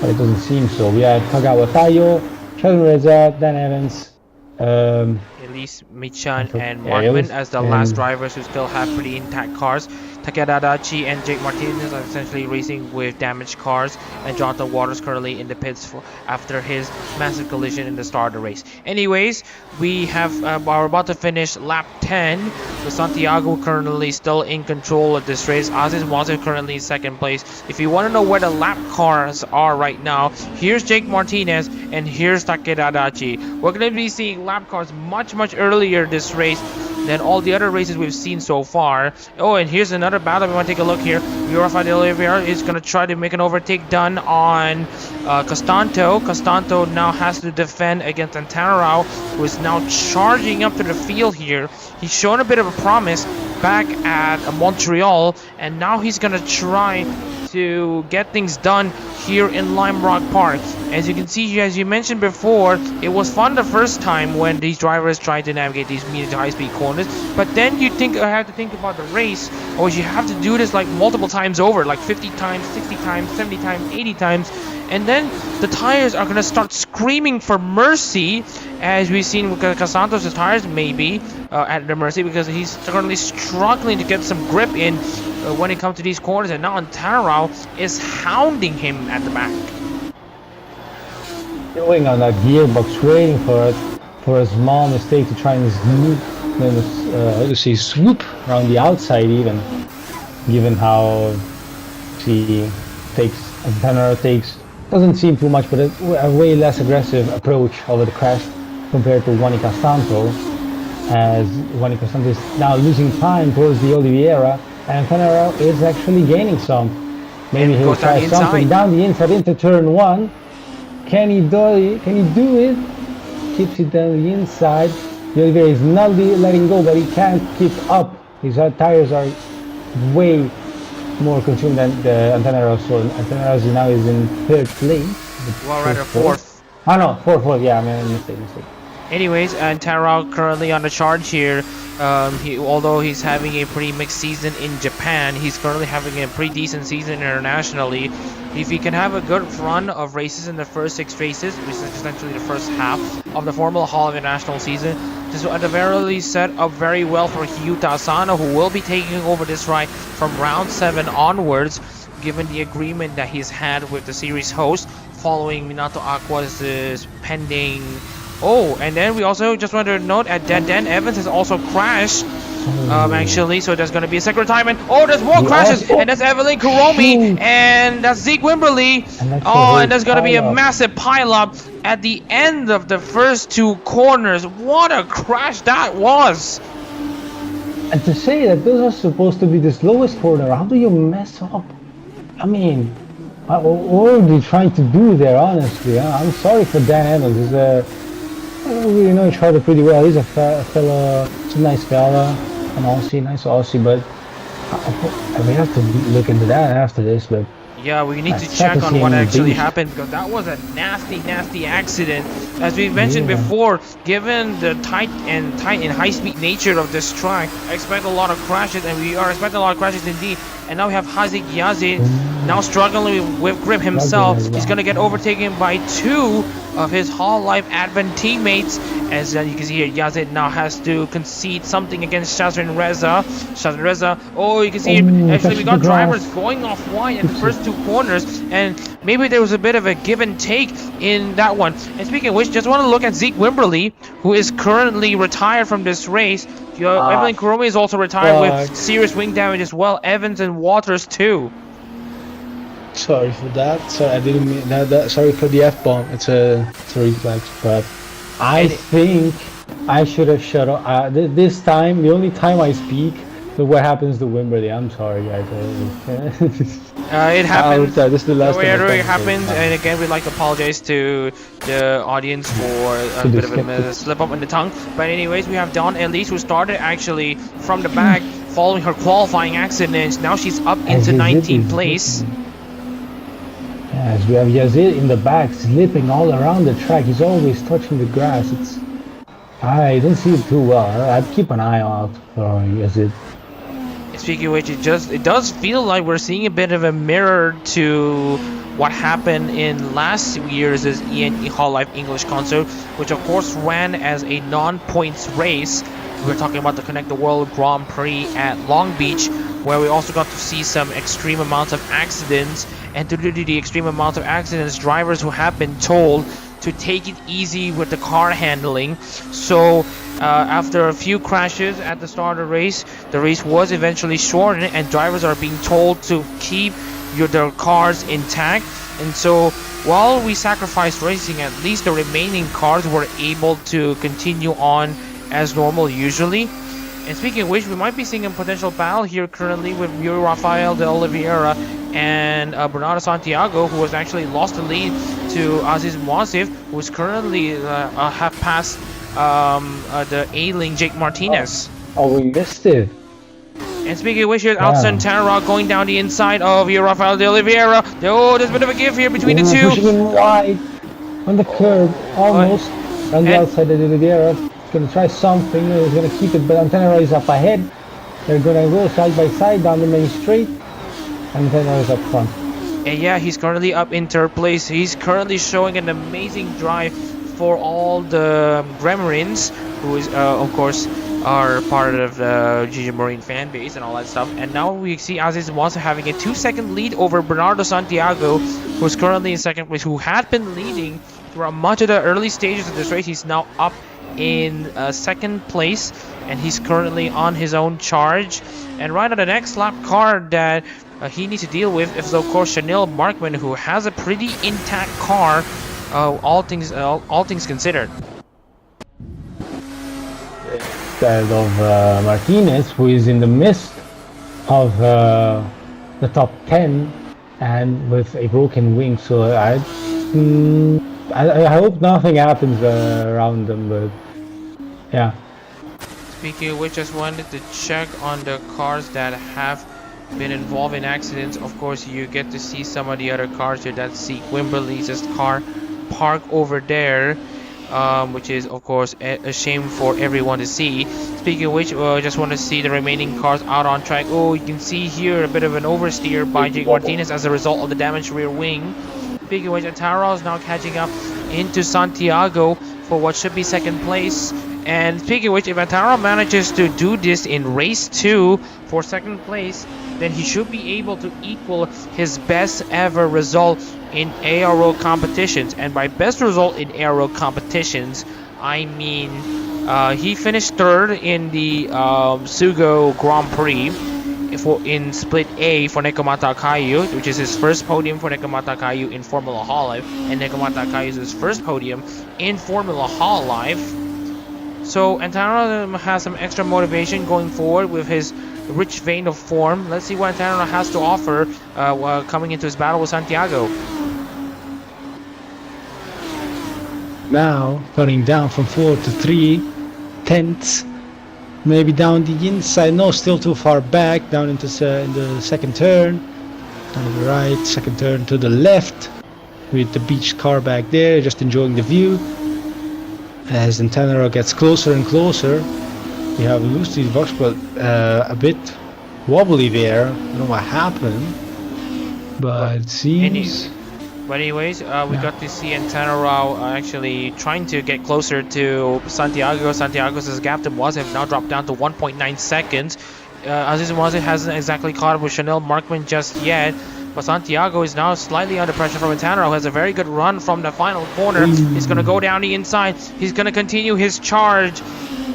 well, it doesn't seem so. We have Kagawa Tayo, Sheldon Reza, Dan Evans, Elise Michan and Markman as the last drivers who still have pretty intact cars. Takeda Adachi and Jake Martinez are essentially racing with damaged cars, and Jonathan Waters currently in the pits after his massive collision in the start of the race. Anyways, we are about to finish lap 10 with Santiago currently still in control of this race. Aziz Wazir currently in 2nd place. If you want to know where the lap cars are right now, here's Jake Martinez and here's Takeda Adachi. We're going to be seeing lap cars much earlier this race than all the other races we've seen so far. Oh, and here's another battle. We want to take a look here. Rafa de Oliveira is going to try to make an overtake done on Costanto. Costanto now has to defend against Antanarao, who is now charging up to the field here. He's shown a bit of a promise back at Montreal, and now he's going to try to get things done here in Lime Rock Park. As you can see here, as you mentioned before, it was fun the first time when these drivers tried to navigate these medium to high speed corners, but then you have to think about the race, or you have to do this like multiple times over, like 50 times, 60 times, 70 times, 80 times, and then the tires are going to start screaming for mercy, as we've seen with Casantos' tires maybe at the mercy, because he's currently struggling to get some grip in when it comes to these corners, and now Antanarao is hounding him at the back. Going on that gearbox, waiting for a small mistake to try and swoop around the outside, even given how Antanarao takes, doesn't seem too much, but a way less aggressive approach over the crash compared to Juanica Santo, as Juanica Santo is now losing time towards the Oliveira, and Antanarao is actually gaining some. Maybe he'll try something down the inside into turn 1. Can he do it? Keeps it down the inside. The Oliveira is not letting go, but he can't keep up. His tires are way more consumed than the Antanarao, so Antanarao now is in 3rd place. Well, rather 4th. Oh no, 4th, yeah, I mean, mistake. Anyways, Antanarao currently on the charge here. Although he's having a pretty mixed season in Japan, he's currently having a pretty decent season internationally. If he can have a good run of races in the first 6 races, which is essentially the first half of the Formula Hall International season, this will at the very least set up very well for Hyuta Asano, who will be taking over this ride from round 7 onwards, given the agreement that he's had with the series host following Minato Aqua's pending. Oh, and then we also just want to note that Dan Evans has also crashed, actually, so there's going to be a second retirement. Oh, there's more crashes, and that's Evelyn Kuromi, and that's Zeke Wimberley. And there's going to be a massive pileup at the end of the first 2 corners. What a crash that was! And to say that those are supposed to be the slowest corner, how do you mess up? I mean, what are they trying to do there, honestly? I'm sorry for Dan Evans. We know each other pretty well. He's a fellow, he's a nice fella, an nice Aussie, but we have to look into that after this. But yeah, we need to check on what actually happened, because that was a nasty accident. As we mentioned before, given the tight and high-speed nature of this track, I expect a lot of crashes, and we are expecting a lot of crashes indeed. And now we have Hazik Yazid now struggling with grip himself. He's going to get overtaken by 2 of his Hololive Advent teammates. As you can see here, Yazid now has to concede something against Shazrin Reza. Oh, you can see actually we got drivers going off wide in the first 2 corners, and maybe there was a bit of a give and take in that one. And speaking of which, just want to look at Zeke Wimberley, who is currently retired from this race. Evelyn Kuromi is also retired with serious wing damage as well. Evans and Waters too. Sorry for that. Sorry, I didn't mean that. Sorry for the F-bomb. It's a reflex, but I think I should have shut up. This time, the only time I speak, look what happens to Wimberley. I'm sorry, guys. It happens. This is the last time It happens, and again, we'd like to apologize to the audience for a bit of a slip up in the tongue. But anyways, we have Dawn Elise, who started actually from the back, following her qualifying accidents. Now she's up into 19th place. Yes, we have Yazid in the back, slipping all around the track. He's always touching the grass. I don't see it too well. I'd keep an eye out for Yazid. Speaking of which, it does feel like we're seeing a bit of a mirror to what happened in last year's ENE Hololive English concert, which of course ran as a non-points race. We're talking about the Connect the World Grand Prix at Long Beach, where we also got to see some extreme amounts of accidents. And due to the extreme amount of accidents, drivers who have been told to take it easy with the car handling. So after a few crashes at the start of the race was eventually shortened, and drivers are being told to keep their cars intact. And so while we sacrificed racing, at least the remaining cars were able to continue on as normal usually. And speaking of which, we might be seeing a potential battle here currently with Yuri Rafael de Oliveira and Bernardo Santiago, who has actually lost the lead to Aziz Moasif, who is currently have passed the A-Link Jake Martinez. Oh, we missed it. And speaking of which, here's Alton Tannerock going down the inside of Yuri Rafael de Oliveira. Oh, there's a bit of a give here between the two. Pushing him wide on the curb, almost on the outside of Oliveira. Gonna try something. He's gonna keep it, but Antenna is up ahead. They're gonna go side by side down the main straight. Antenna is up front. And yeah, he's currently up in third place. He's currently showing an amazing drive for all the Gremlins, who is of course are part of the GG Marine fan base and all that stuff. And now we see Aziz Moasif having a 2-second lead over Bernardo Santiago, who's currently in second place, who had been leading throughout much of the early stages of this race. He's now up in second place, and he's currently on his own charge. And right on the next lap car that he needs to deal with is of course Chanel Markman, who has a pretty intact car, all things considered. Instead of Martinez, who is in the midst of the top 10 and with a broken wing. So I hope nothing happens around them, but yeah. Speaking of which, just wanted to check on the cars that have been involved in accidents. Of course, you get to see some of the other cars here. That's see Wimberley's car parked over there, which is of course a shame for everyone to see. Speaking of which, just want to see the remaining cars out on track. Oh, you can see here a bit of an oversteer by Jake Martinez as a result of the damaged rear wing. Speaking of which, Ataro is now catching up into Santiago for what should be second place. And speaking of which, if Ataro manages to do this in race 2 for second place, then he should be able to equal his best ever result in ARO competitions. And by best result in ARO competitions, I mean he finished third in the Sugo Grand Prix in Split A for Nekomata Kayu, which is his first podium for Nekomata Kayu in Formula Hololive, and Nekomata Kayu is his first podium in Formula Hololive. So Antano has some extra motivation going forward with his rich vein of form. Let's see what Antano has to offer coming into his battle with Santiago. Now cutting down from 4 to 3 tenths, maybe down the inside. No, still too far back. Down into in the second turn, down the right, second turn to the left, with the beach car back there, just enjoying the view. As Antenna gets closer and closer, we have Lucy's box, but a bit wobbly there. I don't know what happened, but it seems. But anyways, we got to see Antenna actually trying to get closer to Santiago. Santiago's gap to Moasif now dropped down to 1.9 seconds. Aziz Moasif hasn't exactly caught up with Chanel Markman just yet. But Santiago is now slightly under pressure from Antano, who has a very good run from the final corner. He's going to go down the inside. He's going to continue his charge.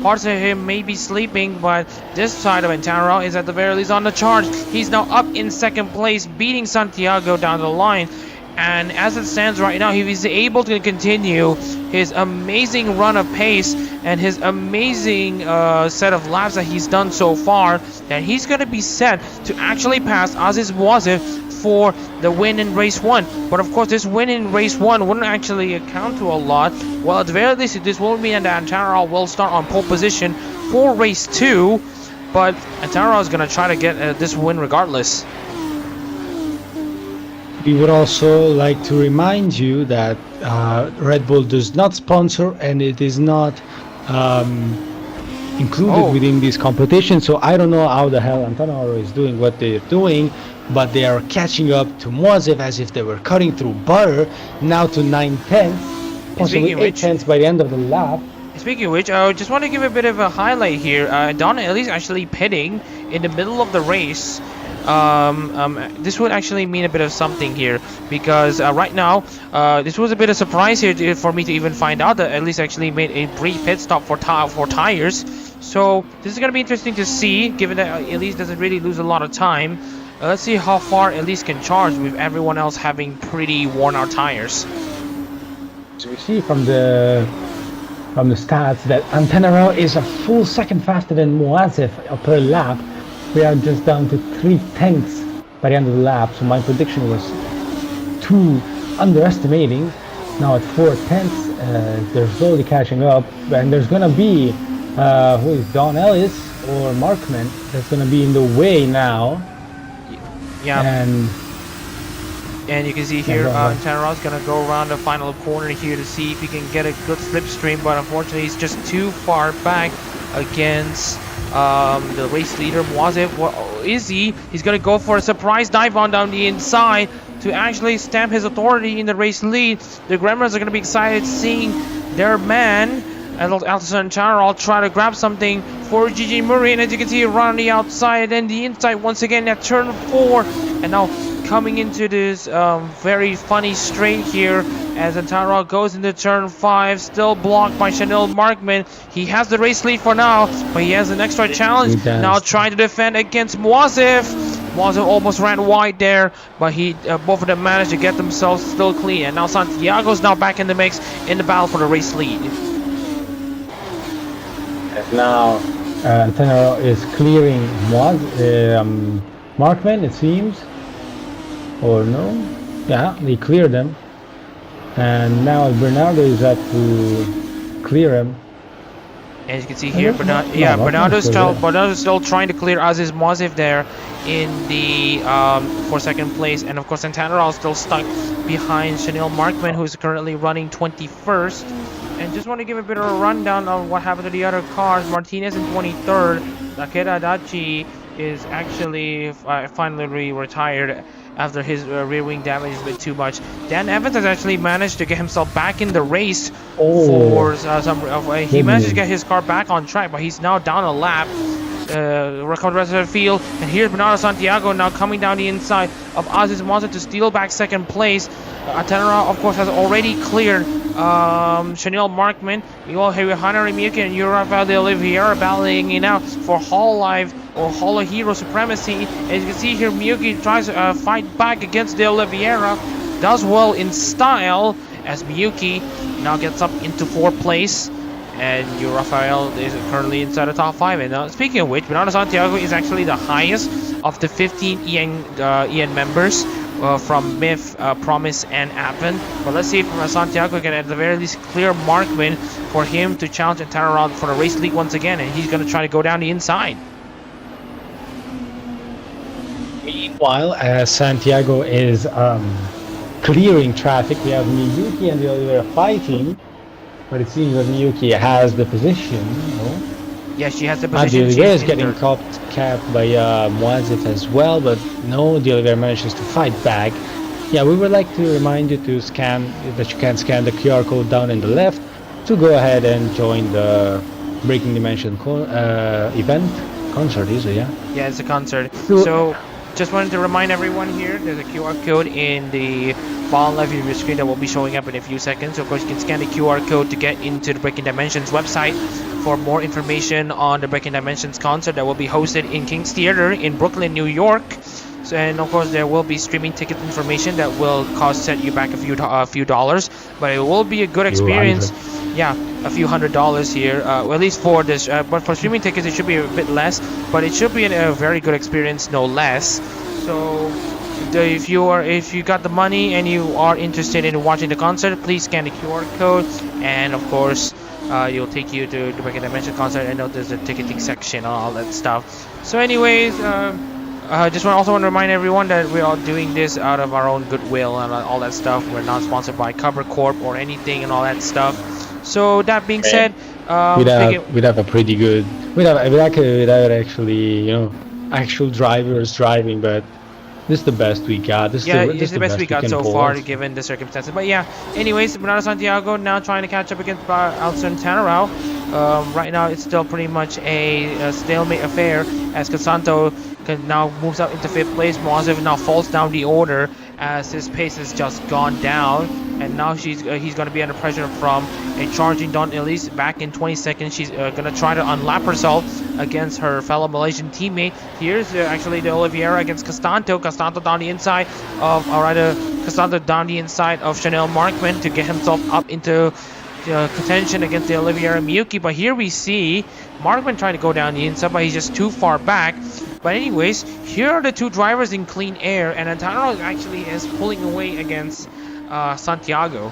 Parts of him may be sleeping, but this side of Antano is at the very least on the charge. He's now up in second place, beating Santiago down the line. and as it stands right now, he is able to continue his amazing run of pace and his amazing set of laps that he's done so far, that he's going to be set to actually pass Aziz Muazif for the win in race 1. But of course, this win in race 1 wouldn't actually account to a lot. Well, at the very least, this will mean that Antara will start on pole position for race 2, but Antara is going to try to get this win regardless. We would also like to remind you that Red Bull does not sponsor, and it is not included within this competition. So I don't know how the hell Antara is doing what they're doing, but they are catching up to Muazif as if they were cutting through butter, now to 9/10, possibly 8/10 by the end of the lap. Speaking of which, I just want to give a bit of a highlight here. Don Ellis actually pitting in the middle of the race. This would actually mean a bit of something here, because right now this was a bit of surprise here for me to even find out that Ellis actually made a brief pit stop for tires. So this is going to be interesting to see, given that Ellis doesn't really lose a lot of time. Let's see how far Ellis can charge with everyone else having pretty worn out tires. So we see from the stats that Antara is a full second faster than Muazif per lap. We are just down to 3/10 by the end of the lap, so my prediction was too underestimating. Now at 4/10, they're slowly catching up, and there's gonna be who is Don Ellis or Markman that's gonna be in the way now. Yeah. And you can see here, Antara's gonna go around the final corner here to see if he can get a good slipstream, but unfortunately he's just too far back against the race leader Muazif. What is he? He's gonna go for a surprise dive on down the inside to actually stamp his authority in the race lead. The Gremlins are gonna be excited seeing their man Antara try to grab something for Gigi Murray, and as you can see, run on the outside and the inside once again at turn 4, and now coming into this very funny straight here as Antara goes into turn 5, still blocked by Chanel Markman. He has the race lead for now, but he has an extra challenge now trying to defend against Muazif. Muazif almost ran wide there, but both of them managed to get themselves still clean, and now Santiago's now back in the mix in the battle for the race lead. And now Antara is clearing Markman, it seems. Or no? Yeah, they cleared them. And now Bernardo is up to clear him. As you can see here, Bernardo's still trying to clear Aziz Muazif there in the for second place, and of course Antara is still stuck behind Chanel Markman, who's currently running 21st. And just want to give a bit of a rundown on what happened to the other cars. Martinez in 23rd. Takeda Adachi is actually finally retired after his rear wing damage is a bit too much. Dan Evans has actually managed to get himself back in the race for he managed to get his car back on track, but he's now down a lap. Recovered the rest of the field, and here's Bernardo Santiago now coming down the inside of Aziz Muazif to steal back second place. Antara, of course, has already cleared Chanel Markman. You all have Hanari Miyuki and Rafael de Oliveira battling it out for Hololive or Holo Hero Supremacy. As you can see here, Miyuki tries to fight back against de Oliveira, does well in style as Miyuki now gets up into 4th place. And Rafael is currently inside the top 5. And speaking of which, Bernardo Santiago is actually the highest of the 15 EN members from MIF, Promise, and Advent. But let's see if Santiago can at the very least clear Markman for him to challenge Antara for the race league once again. And he's going to try to go down the inside. Meanwhile, as Santiago is clearing traffic, we have Miyuki and the Oliveira fighting. But it seems that Miyuki has the position, no? Yeah, she has the position. De Oliveira is getting capped by Muazif as well, but no, De Oliveira manages to fight back. Yeah, we would like to remind you to scan, that you can scan the QR code down in the left to go ahead and join the Breaking Dimension concert, is it, yeah? Yeah, it's a concert. So just wanted to remind everyone here, there's a QR code in the bottom left of your screen that will be showing up in a few seconds. So of course you can scan the QR code to get into the Breaking Dimensions website for more information on the Breaking Dimensions concert that will be hosted in King's Theater in Brooklyn, New York. So, and of course there will be streaming ticket information that will set you back a few dollars, but it will be a good experience. Yeah, a few $100s here, well, at least for this. But for streaming tickets, it should be a bit less, but it should be a very good experience, no less. So, if you got the money and you are interested in watching the concert, please scan the QR code, and of course, it'll take you to the Breaking Dimension concert. I know there's a ticketing section and all that stuff. So, anyways, just want to remind everyone that we are doing this out of our own goodwill and all that stuff. We're not sponsored by Cover Corp or anything and all that stuff. So that being said, we'd have a pretty good, without actually, you know, actual drivers driving, but this is the best we got. This is the best we got so far, given the circumstances. But yeah, anyways, Bernardo Santiago now trying to catch up against Alson Tanarao. Right now, it's still pretty much a stalemate affair, as Casanto now moves up into 5th place. Moazev now falls down the order as his pace has just gone down, and now he's going to be under pressure from a charging Dawn Elise back in 20 seconds. She's going to try to unlap herself against her fellow Malaysian teammate. Here's actually the Oliveira against Castanto down the inside of, Castanto down the inside of Chanel Markman to get himself up into contention against the Oliveira Miyuki. But here we see Markman trying to go down the inside, but he's just too far back. But anyways, here are the two drivers in clean air, and Antaro actually is pulling away against Santiago.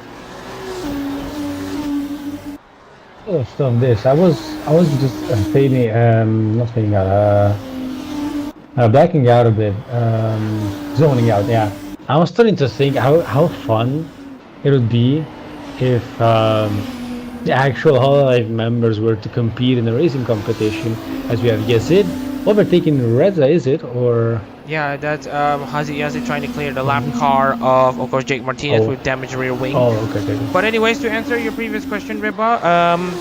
From this, I was just fading, blacking out a bit, zoning out. Yeah, I was starting to think how fun it would be if the actual Hololive members were to compete in a racing competition, as we have Yazid overtaking Reza, is it, or? Yeah, that's Yazid trying to clear the lap car of course, Jake Martinez with damaged rear wing. Oh, okay. But anyways, to answer your previous question, Riba,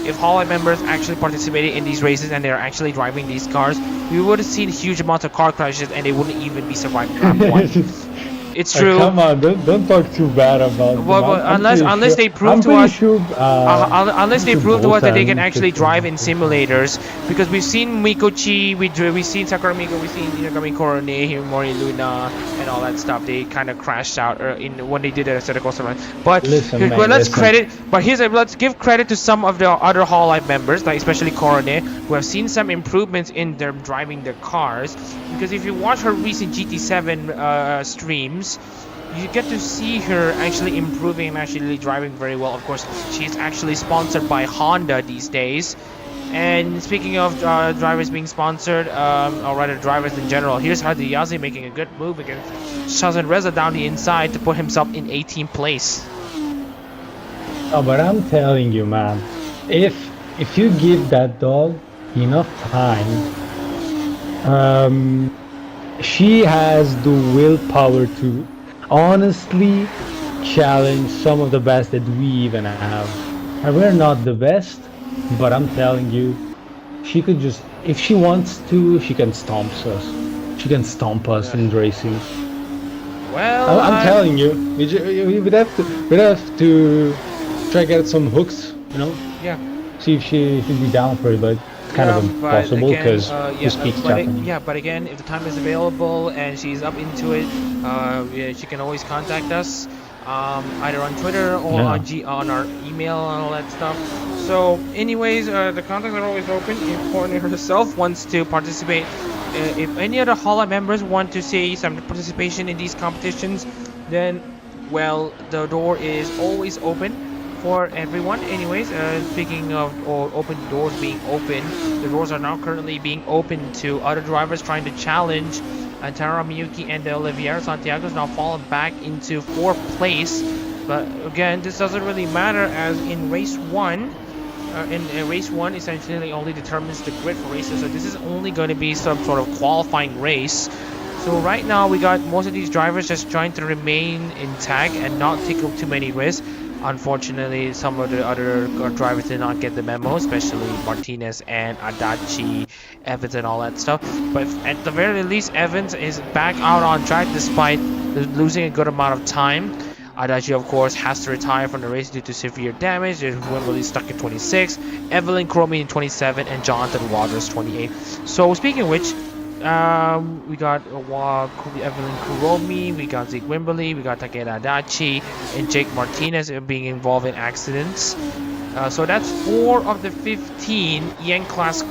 if Hololive members actually participated in these races and they're actually driving these cars, we would have seen huge amounts of car crashes and they wouldn't even be surviving lap 1. It's true. Come on, don't talk too bad about them. Well, unless they prove to us, unless they prove to us that they can actually drive in simulators, because we've seen Mikochi, we've seen Sakuramiko, we've seen Inagami Korone, Himori Luna, and all that stuff. They kind of crashed out when they did the Assetto Corsa run. But let's give credit to some of the other Hololive members, like especially Korone, who have seen some improvements in their driving their cars. Because if you watch her recent GT7 streams, you get to see her actually improving and actually driving very well. Of course, she's actually sponsored by Honda these days. And speaking of drivers being sponsored, or rather drivers in general, here's Hadiyazi making a good move against Shazan Reza down the inside to put himself in 18th place. Oh, but I'm telling you, man, if you give that dog enough time, she has the willpower to honestly challenge some of the best that we even have. And we're not the best, but I'm telling you, she could just, if she wants to, she can stomp us. She can stomp us in racing. Well, I'm telling you, we'd have to try to get some hooks, you know? Yeah. See if she'd be down for it, but kind of impossible because she speaks Japanese. But again, if the time is available and she's up into it, she can always contact us, either on Twitter or on our email and all that stuff. So, anyways, the contacts are always open. If Courtney herself wants to participate, if any other Hololive members want to see some participation in these competitions, then, well, the door is always open for everyone. Anyways, speaking of open doors being open, the doors are now currently being open to other drivers trying to challenge Tara Miyuki and Oliveira. Santiago's now fallen back into 4th place, but again, this doesn't really matter, as in race 1, race 1 essentially only determines the grid for races, so this is only going to be some sort of qualifying race. So right now we got most of these drivers just trying to remain intact and not take too many risks. Unfortunately, some of the other drivers did not get the memo, especially Martinez and Adachi, Evans and all that stuff. But at the very least, Evans is back out on track despite losing a good amount of time. Adachi, of course, has to retire from the race due to severe damage. There's Wimberley stuck in 26, Evelyn Cromie in 27, and Jonathan Waters 28. So speaking of which, We got Evelyn Kuromi, we got Zeke Wimberly, we got Takeda Adachi, and Jake Martinez being involved in accidents. So that's 4 of the 15 Yen class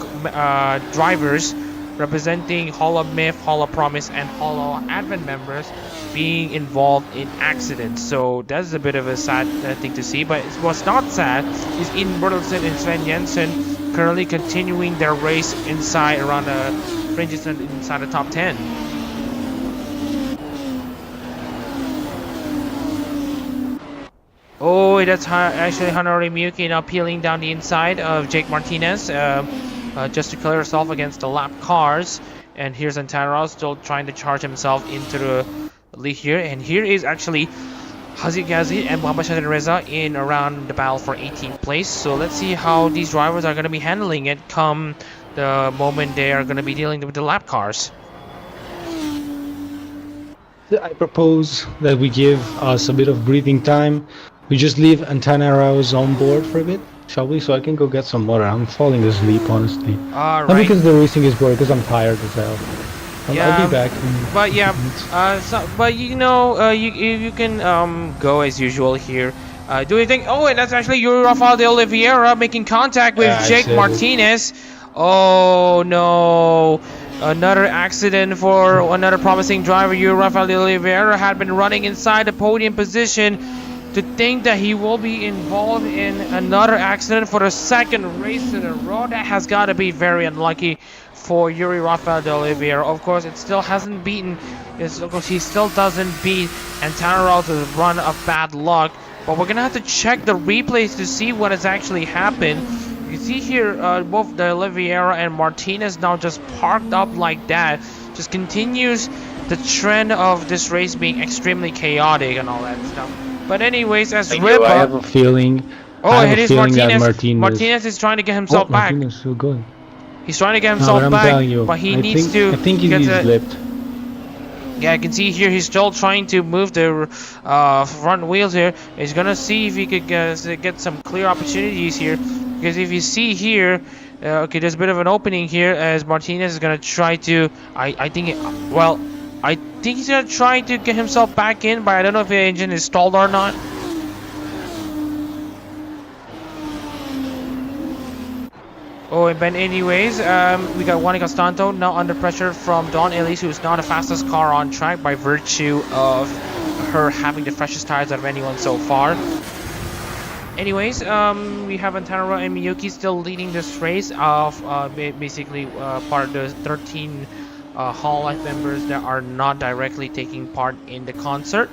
drivers representing Holo Myth, Holo Promise, and Holo Advent members being involved in accidents. So that's a bit of a sad thing to see. But what's not sad is Eden Bertelsen and Sven Jensen currently continuing their race inside around the fringes and inside the top 10. Oh, that's actually Hanori Miyuki now peeling down the inside of Jake Martinez just to clear herself against the lap cars. And here's Antara still trying to charge himself into the lead here. And here is actually Haziq Ghazi and Muhammad Shahid Reza in around the battle for 18th place. So let's see how these drivers are going to be handling it come the moment they are going to be dealing with the lap cars. I propose that we give us a bit of breathing time. We just leave Antanaro's on board for a bit, shall we? So I can go get some water. I'm falling asleep, honestly. Alright. Not because the racing is boring, because I'm tired as hell. Yeah, I'll be back. But yeah, but you know, you can go as usual here. Do you think? Oh, and that's actually Rafael de Oliveira making contact with Jake Martinez. Oh no. Another accident for another promising driver. Rafael de Oliveira had been running inside the podium position. To think that he will be involved in another accident for the second race in a row, that has got to be very unlucky for Yuri Rafael de Oliveira. Of course, it still hasn't beaten. Of course, he still doesn't beat Antanaro's run of bad luck. But we're gonna have to check the replays to see what has actually happened. You see here, both the Oliveira and Martinez now just parked up like that. Just continues the trend of this race being extremely chaotic and all that stuff. But anyways, as Reboot, I have a feeling. Oh, it is Martinez. Martinez is trying to get himself back. Martinez is still going. He's trying to get himself back, but he needs to. I think he's slipped. Yeah, I can see here he's still trying to move the front wheels here. He's gonna see if he could get some clear opportunities here. Because if you see here, okay, there's a bit of an opening here as Martinez is gonna try to. I think he's gonna try to get himself back in, but I don't know if the engine is stalled or not. Oh, but anyways, we got Juan Costanto now under pressure from Dawn Elise, who's now the fastest car on track by virtue of her having the freshest tires out of anyone so far. Anyways, we have Antara and Miyuki still leading this race of basically part of the 13 Hololive members that are not directly taking part in the concert.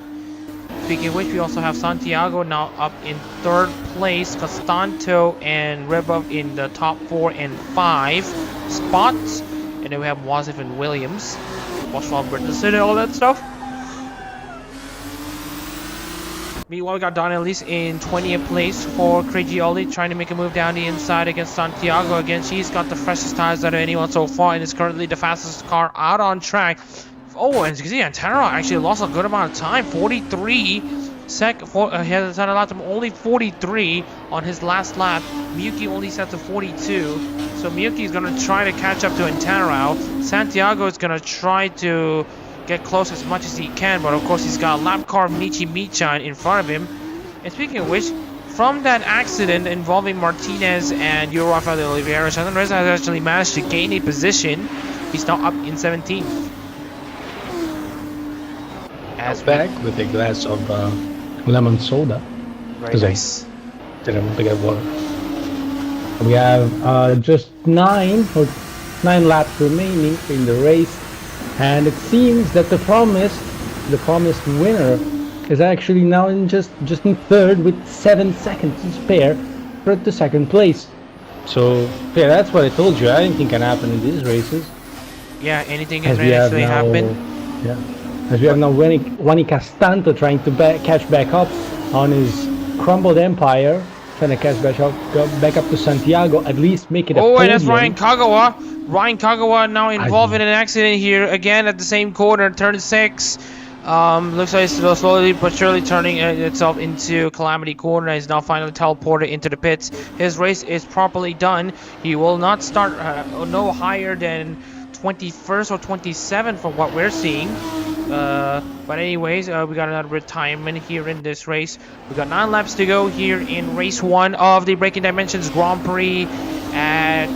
Speaking of which, we also have Santiago now up in 3rd place, Costanto and Reboot in the top 4 and 5 spots, and then we have Wasif and Williams, Washfall, Britton, and all that stuff. Meanwhile, we got Don Elise in 20th place for Craigioli, trying to make a move down the inside against Santiago. Again, she's got the freshest tires out of anyone so far and is currently the fastest car out on track. Oh, and you can see Antara actually lost a good amount of time. 43 he has had a lot of only 43 on his last lap. Miyuki only set to 42. So Miyuki is going to try to catch up to Antara. Santiago is going to try to get close as much as he can, but of course he's got a lap car of Nichi Michan in front of him. And speaking of which, from that accident involving Martinez and Rafael de Oliveira, Shannon Reza has actually managed to gain a position. He's now up in 17th. As back with a glass of lemon soda. Very nice. Didn't want to get water. We have just 9 laps remaining in the race. And it seems that the promised winner is actually now in just in 3rd with 7 seconds to spare for the 2nd place. So yeah, that's what I told you. Anything can happen in these races. Yeah, anything can actually happen. Yeah, as we have now Juan Costanto trying to catch back up on his crumbled empire, trying to catch back up to Santiago, at least make it a podium. And that's Ryan Kagawa. Ryan Kagawa now involved in an accident here again at the same corner, turn 6. Looks like it's slowly but surely turning itself into Calamity Corner. He's now finally teleported into the pits. His race is properly done. He will not start no higher than 21st or 27th from what we're seeing. But anyways, we got another retirement here in this race. We got 9 laps to go here in race 1 of the Breaking Dimensions Grand Prix at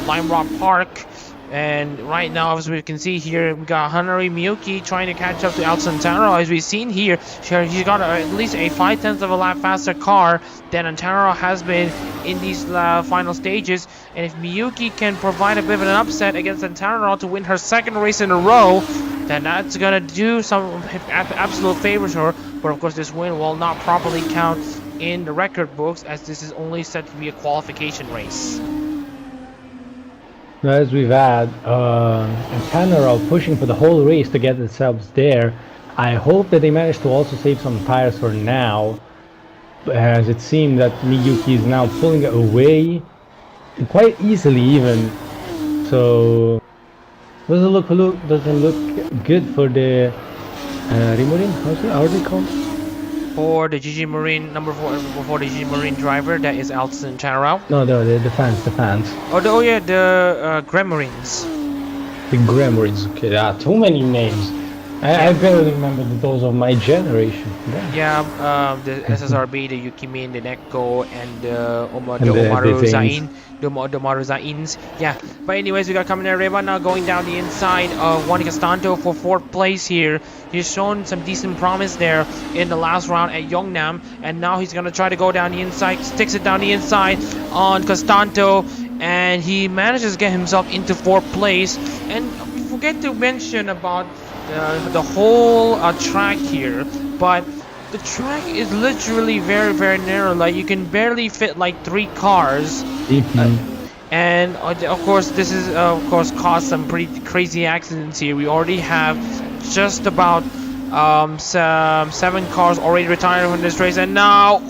Lime Rock Park. And right now, as we can see here, we got Hanari Miyuki trying to catch up to Al Santaro. As we've seen here, she's got at least a 0.5 of a lap faster car than Antaro has been in these final stages. And if Miyuki can provide a bit of an upset against Antaro to win her 2nd race in a row, then that's gonna do some absolute favors to her. But of course, this win will not properly count in the record books, as this is only set to be a qualification race. As we've had Antaro pushing for the whole race to get themselves there. I hope that they manage to also save some tires for now, as it seemed that Miyuki is now pulling away quite easily even. So doesn't look good for the Rimurin. How are they called? For the GG Marine number 4, for the GG Marine driver, that is Al Santaro. No, the fans. Oh yeah, the Gremlins. The Gremlins. Okay, there are too many names. I barely remember those of my generation. Yeah, the SSRB, the Yukimin, the Neko, and the Omaru Zain. The Omaru Zains. Yeah, but anyways, we got Kamen Reba now going down the inside of Juan Castanto for 4th place here. He's shown some decent promise there in the last round at Yongnam, and now he's gonna try to go down the inside, sticks it down the inside on Castanto, and he manages to get himself into 4th place. And we forget to mention about the whole track here, but the track is literally very, very narrow. Like, you can barely fit like 3 cars. And of course, this is caused some pretty crazy accidents here. We already have just about 7 cars already retired from this race, and now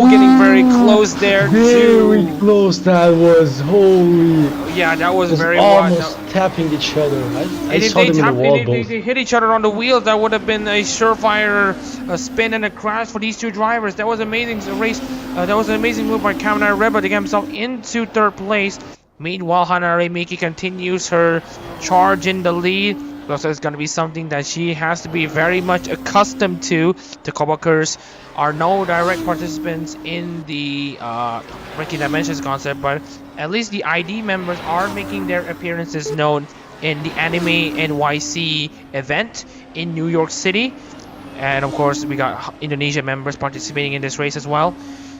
getting very close there. Very close. That was holy. Yeah, that was very almost tapping each other. I saw them in the wall. They hit each other on the wheels. That would have been a surefire spin and a crash for these 2 drivers. That was amazing race. That was an amazing move by Kamen Reba to get himself into 3rd place. Meanwhile, Hanare Miki continues her charge in the lead. Also, it's going to be something that she has to be very much accustomed to. The Kobakers are no direct participants in the Breaking Dimensions concept, but at least the ID members are making their appearances known in the Anime NYC event in New York City. And of course, we got Indonesia members participating in this race as well.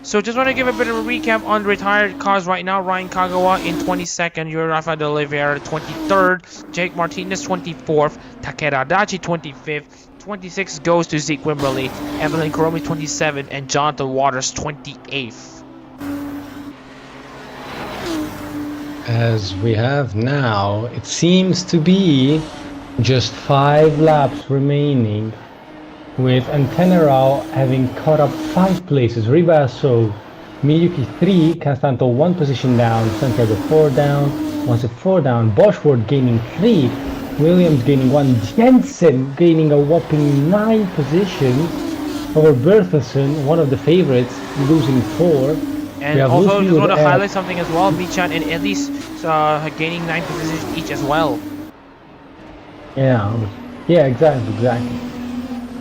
So just want to give a bit of a recap on the retired cars right now. Ryan Kagawa in 22nd, Yuri Rafa de Oliveira 23rd, Jake Martinez 24th, Takeda Adachi 25th, 26th goes to Zeke Wimberly, Evelyn Kuromi 27th, and Jonathan Waters 28th. As we have now, it seems to be just 5 laps remaining, with Antenarao having caught up 5 places. Ribasso, Miyuki 3, Castanto 1 position down, Santiago 4 down, Once 4 down, Boschward gaining 3, Williams gaining 1, Jensen gaining a whopping 9 positions over Berthelsen, one of the favorites, losing 4. And also just want to highlight something as well, Michan and Elise gaining 9 positions each as well. Yeah, exactly.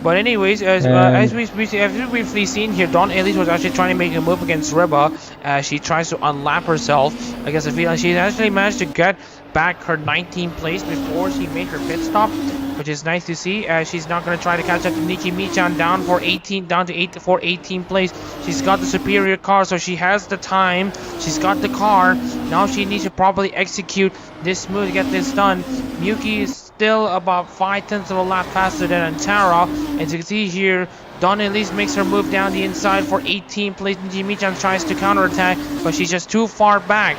But anyways, as we've briefly seen here, Dawn Elise was actually trying to make a move against Reba as she tries to unlap herself against the field. And she actually managed to get back her 19th place before she made her pit stop, which is nice to see. She's not going to try to catch up to Nikki Michan down for 18th place. She's got the superior car, so she has the time. She's got the car. Now she needs to properly execute this move to get this done. Miyuki is still about 0.5 of a lap faster than Antara. As you can see here, Dawn Elise makes her move down the inside for 18th place. Nikki Michan tries to counterattack, but she's just too far back.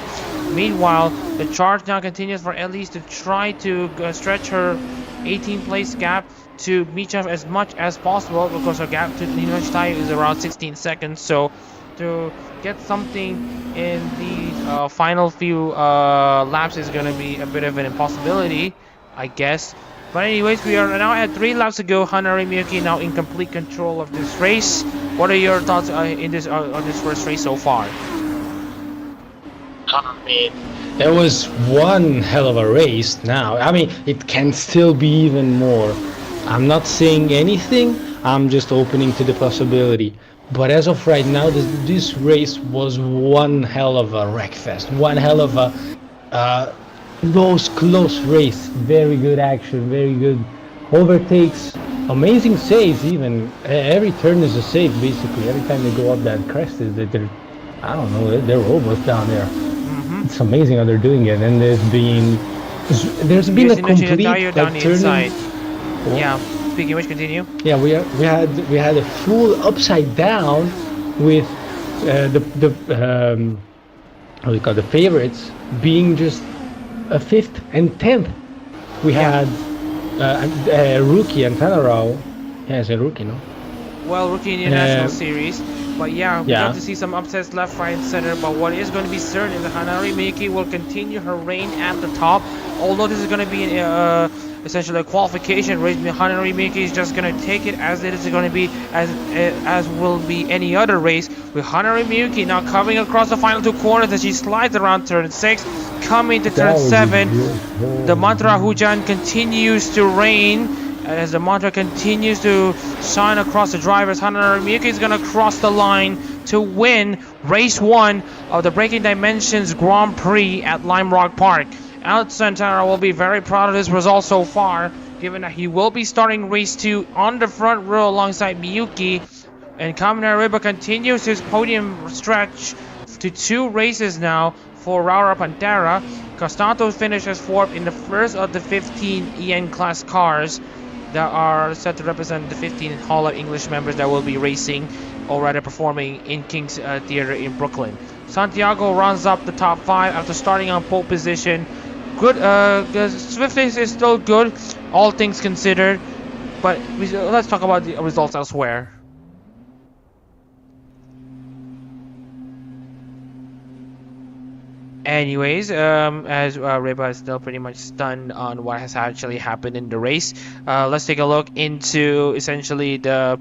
Meanwhile, the charge now continues for Elise to try to stretch her 18th place gap to Michan as much as possible, because her gap to Nino Shitayu is around 16 seconds. So to get something in the final few laps is going to be a bit of an impossibility, I guess. But anyways, we are now at 3 laps to go. Hanari Miyuki now in complete control of this race. What are your thoughts in this on this first race so far? I mean, It was one hell of a race now. I mean, it can still be even more. I'm not saying anything, I'm just opening to the possibility. But as of right now, this race was one hell of a wreckfest. One hell of a close race. Very good action, very good overtakes, amazing saves even. Every turn is a save basically. Every time they go up that crest, they're, I don't know, they're almost down there. It's amazing how they're doing it, and there's been a complete down the turning. inside. Yeah, speaking of which, continue. Yeah, we had a full upside down with how do you call it, the favorites being just a 5th and 10th. We had rookie and Tanarao. Yeah, it's a rookie, no? Well, rookie in the National Series. But yeah, we got to see some upsets left, right, and center. But what is going to be certain is that Hanari Miyuki will continue her reign at the top. Although this is going to be essentially a qualification race, Hanari Miyuki is just going to take it as it is going to be, as will be any other race. With Hanari Miyuki now coming across the final 2 corners as she slides around turn 6, coming to turn 7. The Mantra Hujan continues to reign. As the mantra continues to shine across the drivers, Hanari Miyuki is going to cross the line to win race 1 of the Breaking Dimensions Grand Prix at Lime Rock Park. Alex Santana will be very proud of his result so far, given that he will be starting race 2 on the front row alongside Miyuki. And Kamen Riba continues his podium stretch to 2 races now for Raura Pantera. Costanto finishes 4th in the first of the 15 EN class cars that are set to represent the 15 Hololive English members that will be racing, or rather performing, in King's Theater in Brooklyn. Santiago runs up the top 5 after starting on pole position. Good, Swiftness is still good, all things considered, but let's talk about the results elsewhere. Anyways, as Reba is still pretty much stunned on what has actually happened in the race, let's take a look into essentially the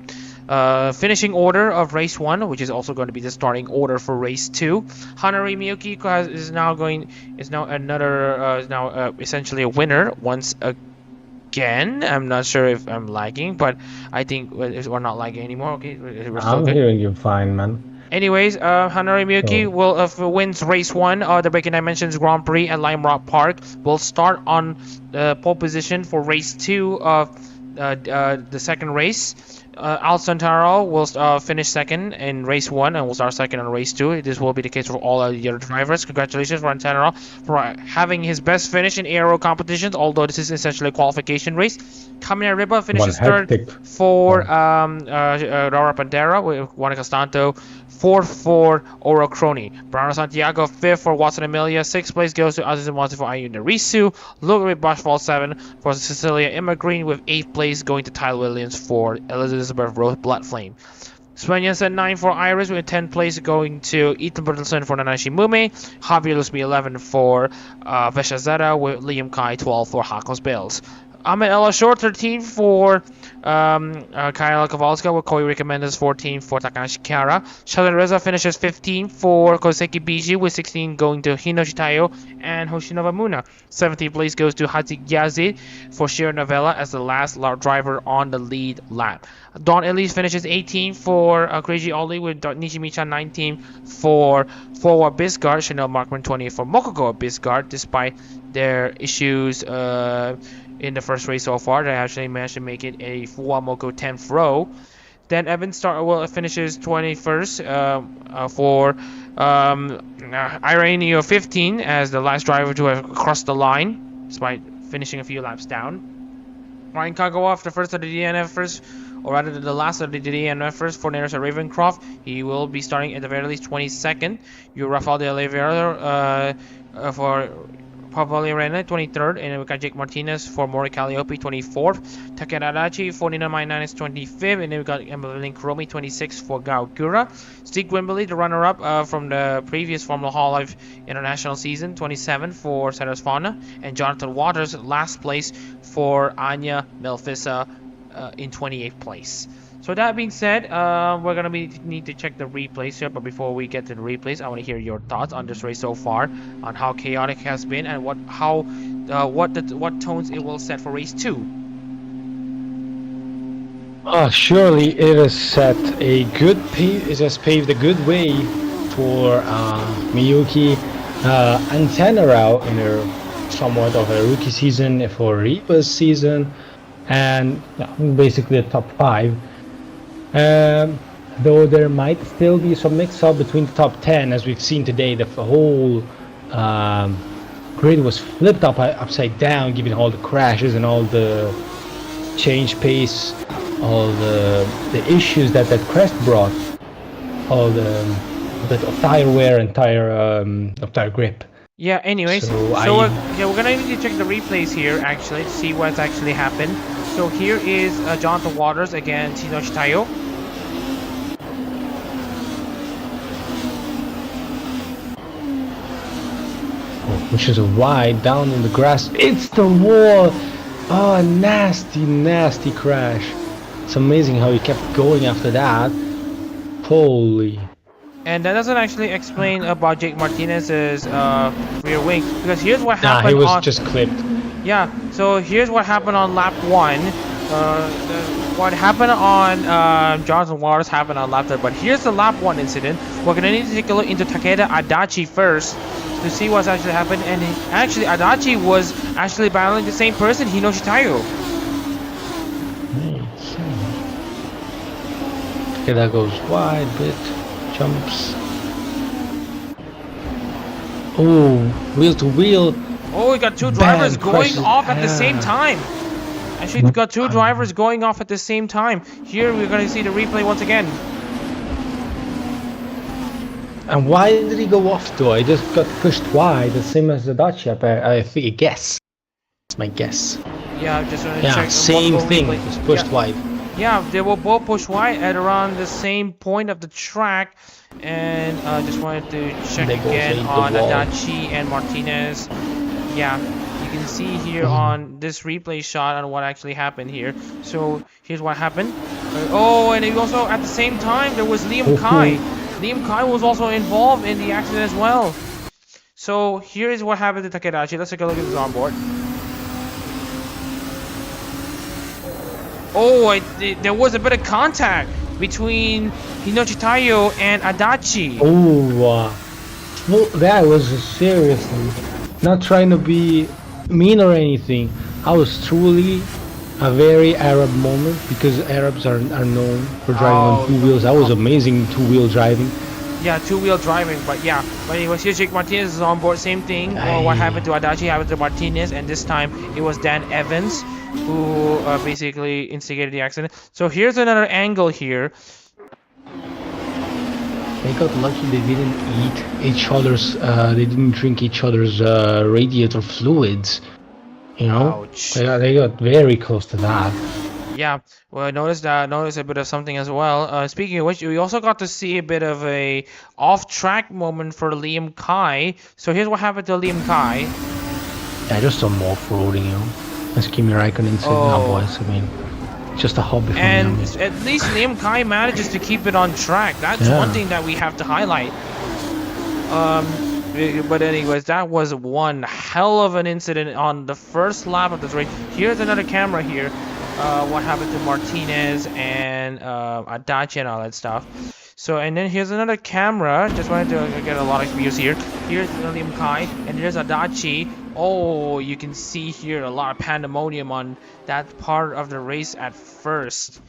finishing order of race 1, which is also going to be the starting order for race 2. Hanari Miyuki is now essentially a winner once again. I'm not sure if I'm lagging, but I think we're not lagging anymore. Okay, we're still good. hearing you fine, man. Anyways, Hanari Miyuki will wins race 1 of the Breaking Dimensions Grand Prix at Lime Rock Park. Will start on the pole position for race 2 of the second race. Al Santaro will finish 2nd in race 1 and will start 2nd in race 2. This will be the case for all the other drivers. Congratulations for Santaro for having his best finish in aero competitions, although this is essentially a qualification race. Kamen Riba finishes 3rd for Raura Pantera with Juan Costanto. 4th for Oro Crony. Bruno Santiago 5th for Watson Emilia. 6th place goes to Aziz Monsi for Ayunda Risu. Ludwig Boschfall 7th for Cecilia Immergreen, with 8th place going to Tyler Williams for Elizabeth Rose Bloodflame. Sven Jensen 9th for Iris, with 10th place going to Ethan Bertelsen for Nanashi Mume. Javier Lusby 11th for Vesha Zeta, with Liam Kai 12th for Hakos Bills. Ahmed El Ashor 13th for Kyle Kowalska, with Koi Recommenders 14th for Takashi Kara. Sheldon Reza finishes 15th for Koseki Biji, with 16 going to Hinoshi Tayo and Hoshinova Muna. 17th place goes to Hatzik Yazid for Shiro Novella as the last driver on the lead lap. Don Elise finishes 18th for Crazy Oli, with Nishimicha 19th for Forwa Bisgard. Chanel Markman 20th for Mokogo Bisgard, despite their issues in the first race so far. They actually managed to make it a Fuwamoko 10th row. Then Evan finishes 21st for Iranio 15 as the last driver to have crossed the line, despite finishing a few laps down. Ryan Kagawa, the first of the DNF first, or rather the last of the DNF first for Nerissa Ravencroft. He will be starting at the very least 22nd. Rafael de Oliveira for Pavali Arena 23rd, and we got Jake Martinez for Mori Calliope 24th. Takeda Adachi 49.9 is 25th, and then we got Emily Kuromi 26th for Gaokura. Stig Wimberley, the runner-up from the previous Formula Hololive International season, 27th for Ceres Fauna, and Jonathan Waters last place for Anya Melfissa in 28th place. So that being said, we're gonna need to check the replays here. But before we get to the replays, I want to hear your thoughts on this race so far, on how chaotic it has been, and what tones it will set for race 2. Surely it has set a good it has paved a good way for Miyuki and Tenarao in her somewhat of a rookie season, for Reaper's season, and basically a top 5. Though there might still be some mix-up between the top 10, as we've seen today. The whole grid was flipped upside down, given all the crashes and all the change pace, all the issues that crest brought, all the tire wear and tire grip. Yeah, anyways, so we're gonna need to check the replays here actually to see what's actually happened. So here is Jonathan Waters against Hinoshi Tayo. Which is a wide down in the grass. It's the wall! Oh, nasty crash. It's amazing how he kept going after that. Holy. And that doesn't actually explain about Jake Martinez's rear wing, because here's what happened. He was just clipped. Yeah, so here's what happened on lap 1. What happened on Jonathan Waters happened on lap 3, but here's the lap 1 incident. We're gonna need to take a look into Takeda Adachi first to see what's actually happened. And actually, Adachi was actually battling the same person, Hinoshi Tayo. Takeda goes wide bit. Jumps. Oh, wheel to wheel. Oh, we got two drivers going off at the same time. Actually, we got two drivers going off at the same time. Here, we're going to see the replay once again. And why did he go off though? I just got pushed wide, the same as the Dacia. I think, I guess. That's my guess. Yeah, just want to check. Same thing. Just pushed wide. Yeah, they were both pushed wide at around the same point of the track, and just wanted to check again on Adachi and Martinez. Yeah, you can see here on this replay shot on what actually happened here. So here's what happened. Oh, and also at the same time there was Liam Kai. Liam Kai was also involved in the accident as well. So here is what happened to Takedachi. Let's take a look at his onboard. Oh, there was a bit of contact between Hinoshi Tayo and Adachi. Oh, well, that was seriously not trying to be mean or anything. I was truly a very Arab moment, because Arabs are known for driving on 2 wheels. That was amazing 2-wheel driving. Yeah, 2-wheel driving, but yeah. But anyways, here Jake Martinez is on board. Same thing. What happened to Adachi happened to Martinez, and this time it was Dan Evans who basically instigated the accident. So here's another angle here. They got lucky they didn't eat each other's, they didn't drink each other's radiator fluids. You know? Ouch. They got very close to that. Yeah, well, notice a bit of something as well. Speaking of which, we also got to see a bit of a off-track moment for Liam Kai. So here's what happened to Liam Kai. Yeah, just some off-roading, you know. As Kimi Raikkonen said, no, boys. I mean, just a hobby for me. And at least Liam Kai manages to keep it on track. That's one thing that we have to highlight. But anyways, that was one hell of an incident on the first lap of this race. Here's another camera here. What happened to Martinez and Adachi and all that stuff. So, and then here's another camera. Just wanted to get a lot of views here. Here's Liam Kai, and here's Adachi. Oh, you can see here a lot of pandemonium on that part of the race at first.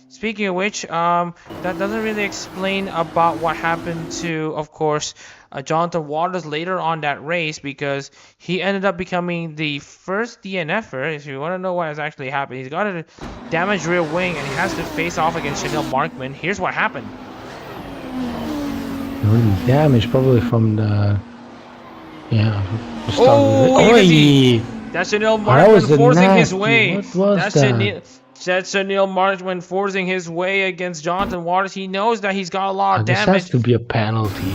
Speaking of which, that doesn't really explain about what happened to, of course, Jonathan Waters later on that race, because he ended up becoming the first DNFer. If you want to know what has actually happened, he's got a damaged rear wing and he has to face off against Chanel Markman. Here's what happened. Damage probably from the that's Chanel Markman forcing his way. What was that? That's Chanel Markman forcing his way against Jonathan Waters. He knows that he's got a lot of damage. This has to be a penalty.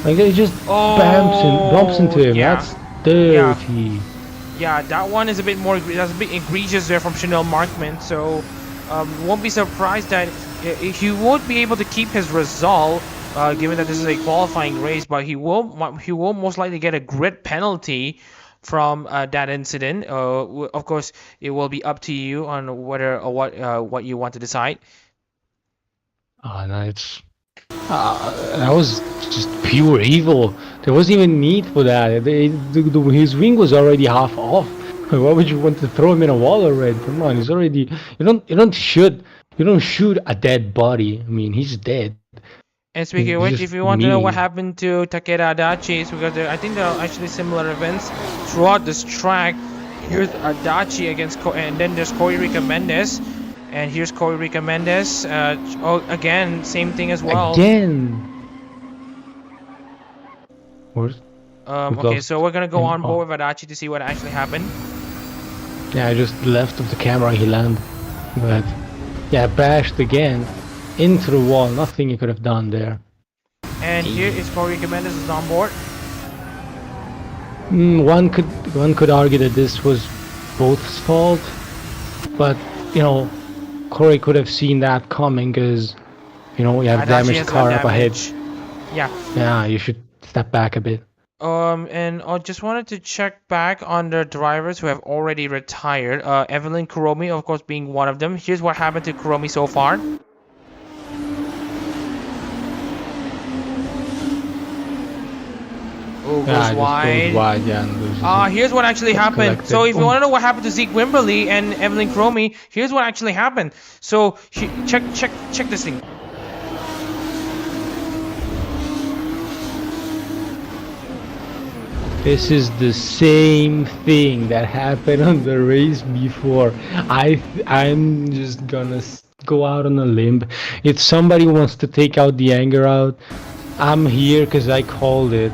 Like, he just bumps into him. Yeah. That's dirty. Yeah, that one is a bit more. That's a bit egregious there from Chanel Markman. So won't be surprised that he won't be able to keep his result, given that this is a qualifying race. But he will most likely get a grid penalty from that incident. Of course, it will be up to you on whether or what you want to decide. No, it's that was just pure evil. There wasn't even need for that. His wing was already half off. Why would you want to throw him in a wall already? Come on, he's already. You don't shoot a dead body. I mean, he's dead. And speaking of which, if you want to know what happened to Takeda Adachi, it's because I think there are actually similar events throughout this track. Here's Adachi against and then there's Koirika Mendes. And here's Koirika Mendes. Again, same thing as well. Again. Okay, so we're gonna go on board with Adachi to see what actually happened. Yeah, just left of the camera he landed. But yeah, bashed again into the wall. Nothing you could have done there. And here is Koirika Mendes is on board. One could argue that this was both's fault, but you know, Corey could have seen that coming because, you know, you have damaged car up ahead. Yeah. Yeah, you should step back a bit. And I just wanted to check back on the drivers who have already retired. Evelyn Kuromi, of course, being one of them. Here's what happened to Kuromi so far. Oh, goes wide. Yeah. Here's what actually happened. So if you want to know what happened to Zeke Wimberly and Evelyn Kuromi, here's what actually happened. So check this thing. This is the same thing that happened on the race before. I'm just gonna go out on a limb. If somebody wants to take out the anger out, I'm here because I called it.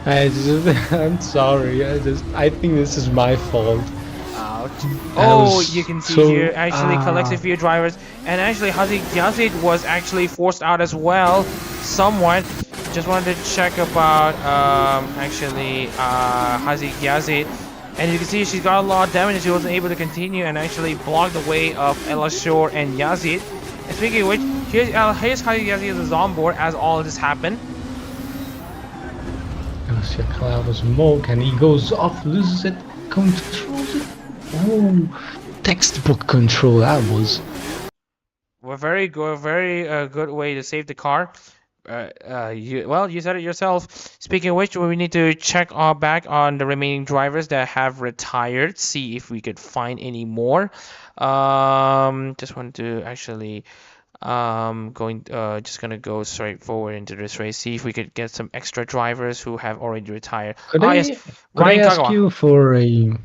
I'm sorry. I think this is my fault. Ouch. You can see here actually collects a few drivers, and actually Hazik Yazid was actually forced out as well, somewhat. Just wanted to check about Hazik Yazid, and you can see she's got a lot of damage and she wasn't able to continue and actually block the way of Ella Shore and Yazid. And speaking of which, here's Hazik Yazid is on board as all of this happened. See a cloud of smoke and he goes off, loses it, controls it. Oh, textbook control that was. Very good way to save the car. You said it yourself. Speaking of which, we need to check back on the remaining drivers that have retired, see if we could find any more. Just wanted to actually just gonna go straight forward into this race, see if we could get some extra drivers who have already retired. Could I ask you for a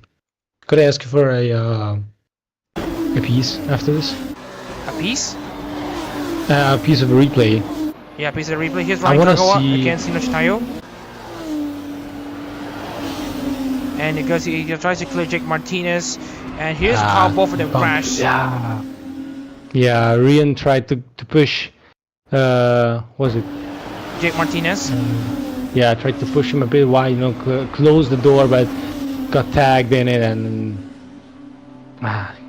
piece after this? A piece? A piece of replay. Yeah, piece of replay. Here's Ryan Kagawa against Hinoshi Tayo. And because he tries to clear Jake Martinez, and here's how both of them crash. Yeah, Rian tried to push, was it? Jake Martinez? Yeah, tried to push him a bit wide, you know, close the door, but got tagged in it, and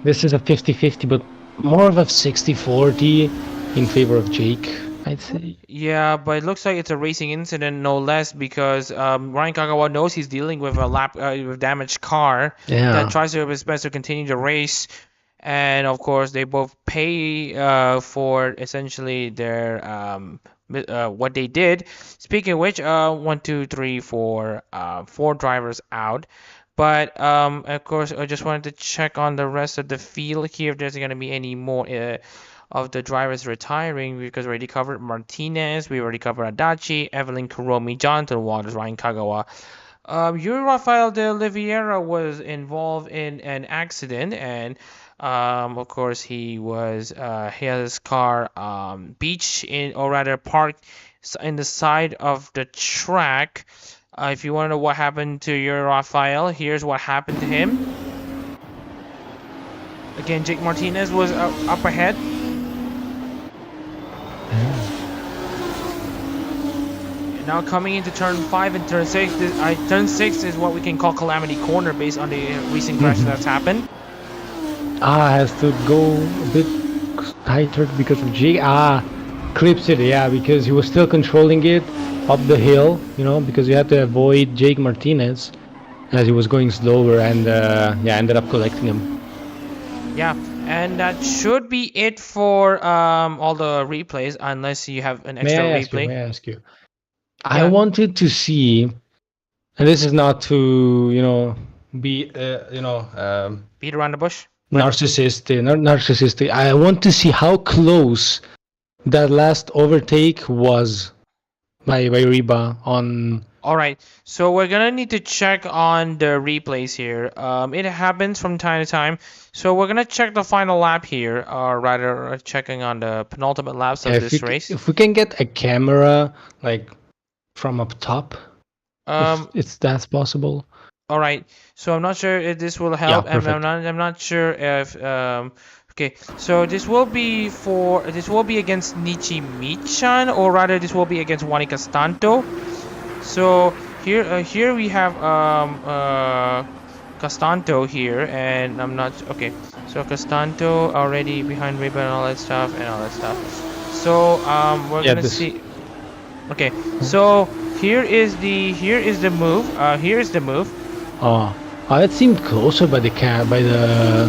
this is a 50-50, but more of a 60-40 in favor of Jake, I'd say. Yeah, but it looks like it's a racing incident, no less, because Ryan Kagawa knows he's dealing with a with damaged car that tries to do his best to continue the race. And of course, they both pay for essentially their what they did. Speaking of which, 1, 2, 3, 4, 4 drivers out. But of course, I just wanted to check on the rest of the field here if there's going to be any more of the drivers retiring, because we already covered Martinez, we already covered Adachi, Evelyn Kuromi, Jonathan Waters, Ryan Kagawa. Yuri Rafael de Oliveira was involved in an accident, and of course he was his car parked in the side of the track. If you want to know what happened to Yuri Rafael, here's what happened to him. Again, Jake Martinez was up ahead. Now coming into turn 5 and turn 6, turn 6 is what we can call Calamity Corner based on the recent crash that's happened. Has to go a bit tighter because of Jake. Clips it, yeah, because he was still controlling it up the hill, because you had to avoid Jake Martinez as he was going slower, and ended up collecting him. Yeah, and that should be it for all the replays, unless you have an extra replay. May I ask you? I wanted to see, and this is not to be beat around the bush. Narcissistic. I want to see how close that last overtake was by Reba on. All right, so we're gonna need to check on the replays here. It happens from time to time, so we're gonna check the final lap here, or rather, checking on the penultimate laps of this race. If we can get a camera like from up top, if that's possible. All right, so I'm not sure if this will help, and I'm not sure if okay, so this will be against Nichi Michan, or rather this will be against Juan Castanto. So here we have Castanto here, and I'm not okay. So Castanto already behind Reba and all that stuff. So we're gonna see. Okay, so here is the move. Here is the move. Oh, it seemed closer by the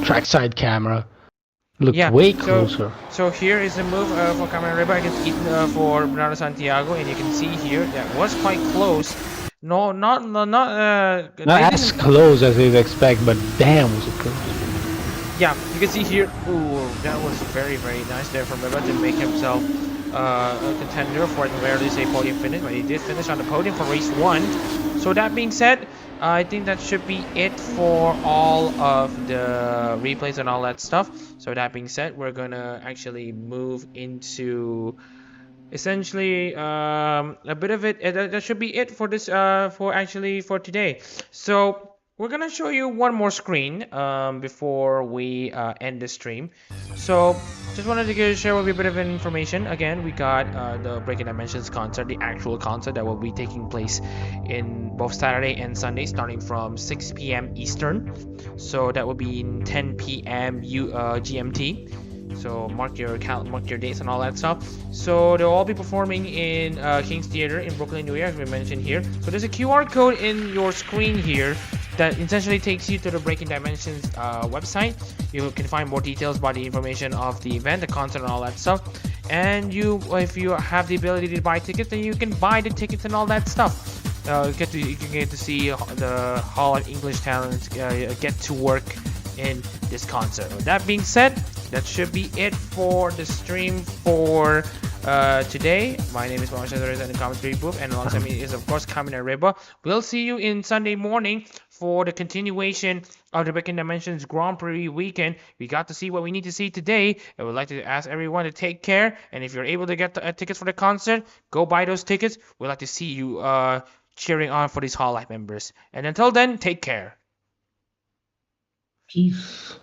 trackside camera. Looked way closer. So here is the move for Cameron Reba against for Bernardo Santiago, and you can see here that was quite close. Not as close as you'd expect, but damn was it close. Yeah, you can see here. Ooh, that was very nice there from Reba to make himself a contender for, I rarely say podium finish, but he did finish on the podium for race 1. So that being said, I think that should be it for all of the replays and all that stuff. So that being said, we're gonna actually move into essentially a bit of it. That should be it for this for today. So we're gonna show you one more screen before we end the stream. So just wanted to share with you a bit of information. Again, we got the Breaking Dimensions concert, the actual concert that will be taking place in both Saturday and Sunday, starting from 6 p.m. Eastern. So that will be 10 p.m. GMT. So mark your dates and all that stuff. So they'll all be performing in King's Theater in Brooklyn, New York, as we mentioned here. So there's a QR code in your screen here that essentially takes you to the Breaking Dimensions website. You can find more details about the information of the event, the concert, and all that stuff. And if you have the ability to buy tickets, then you can buy the tickets and all that stuff. You can get to see the Hololive English talents get to work in this concert. With that being said, that should be it for the stream for today. My name is Mohamed Shazarez in the commentary booth, and alongside me is of course Kamina Reba. We'll see you in Sunday morning for the continuation of the Breaking Dimensions Grand Prix weekend. We got to see what we need to see today. I would like to ask everyone to take care, and if you're able to get tickets for the concert, go buy those tickets. We'd like to see you cheering on for these Hololive members. And until then, take care. Peace.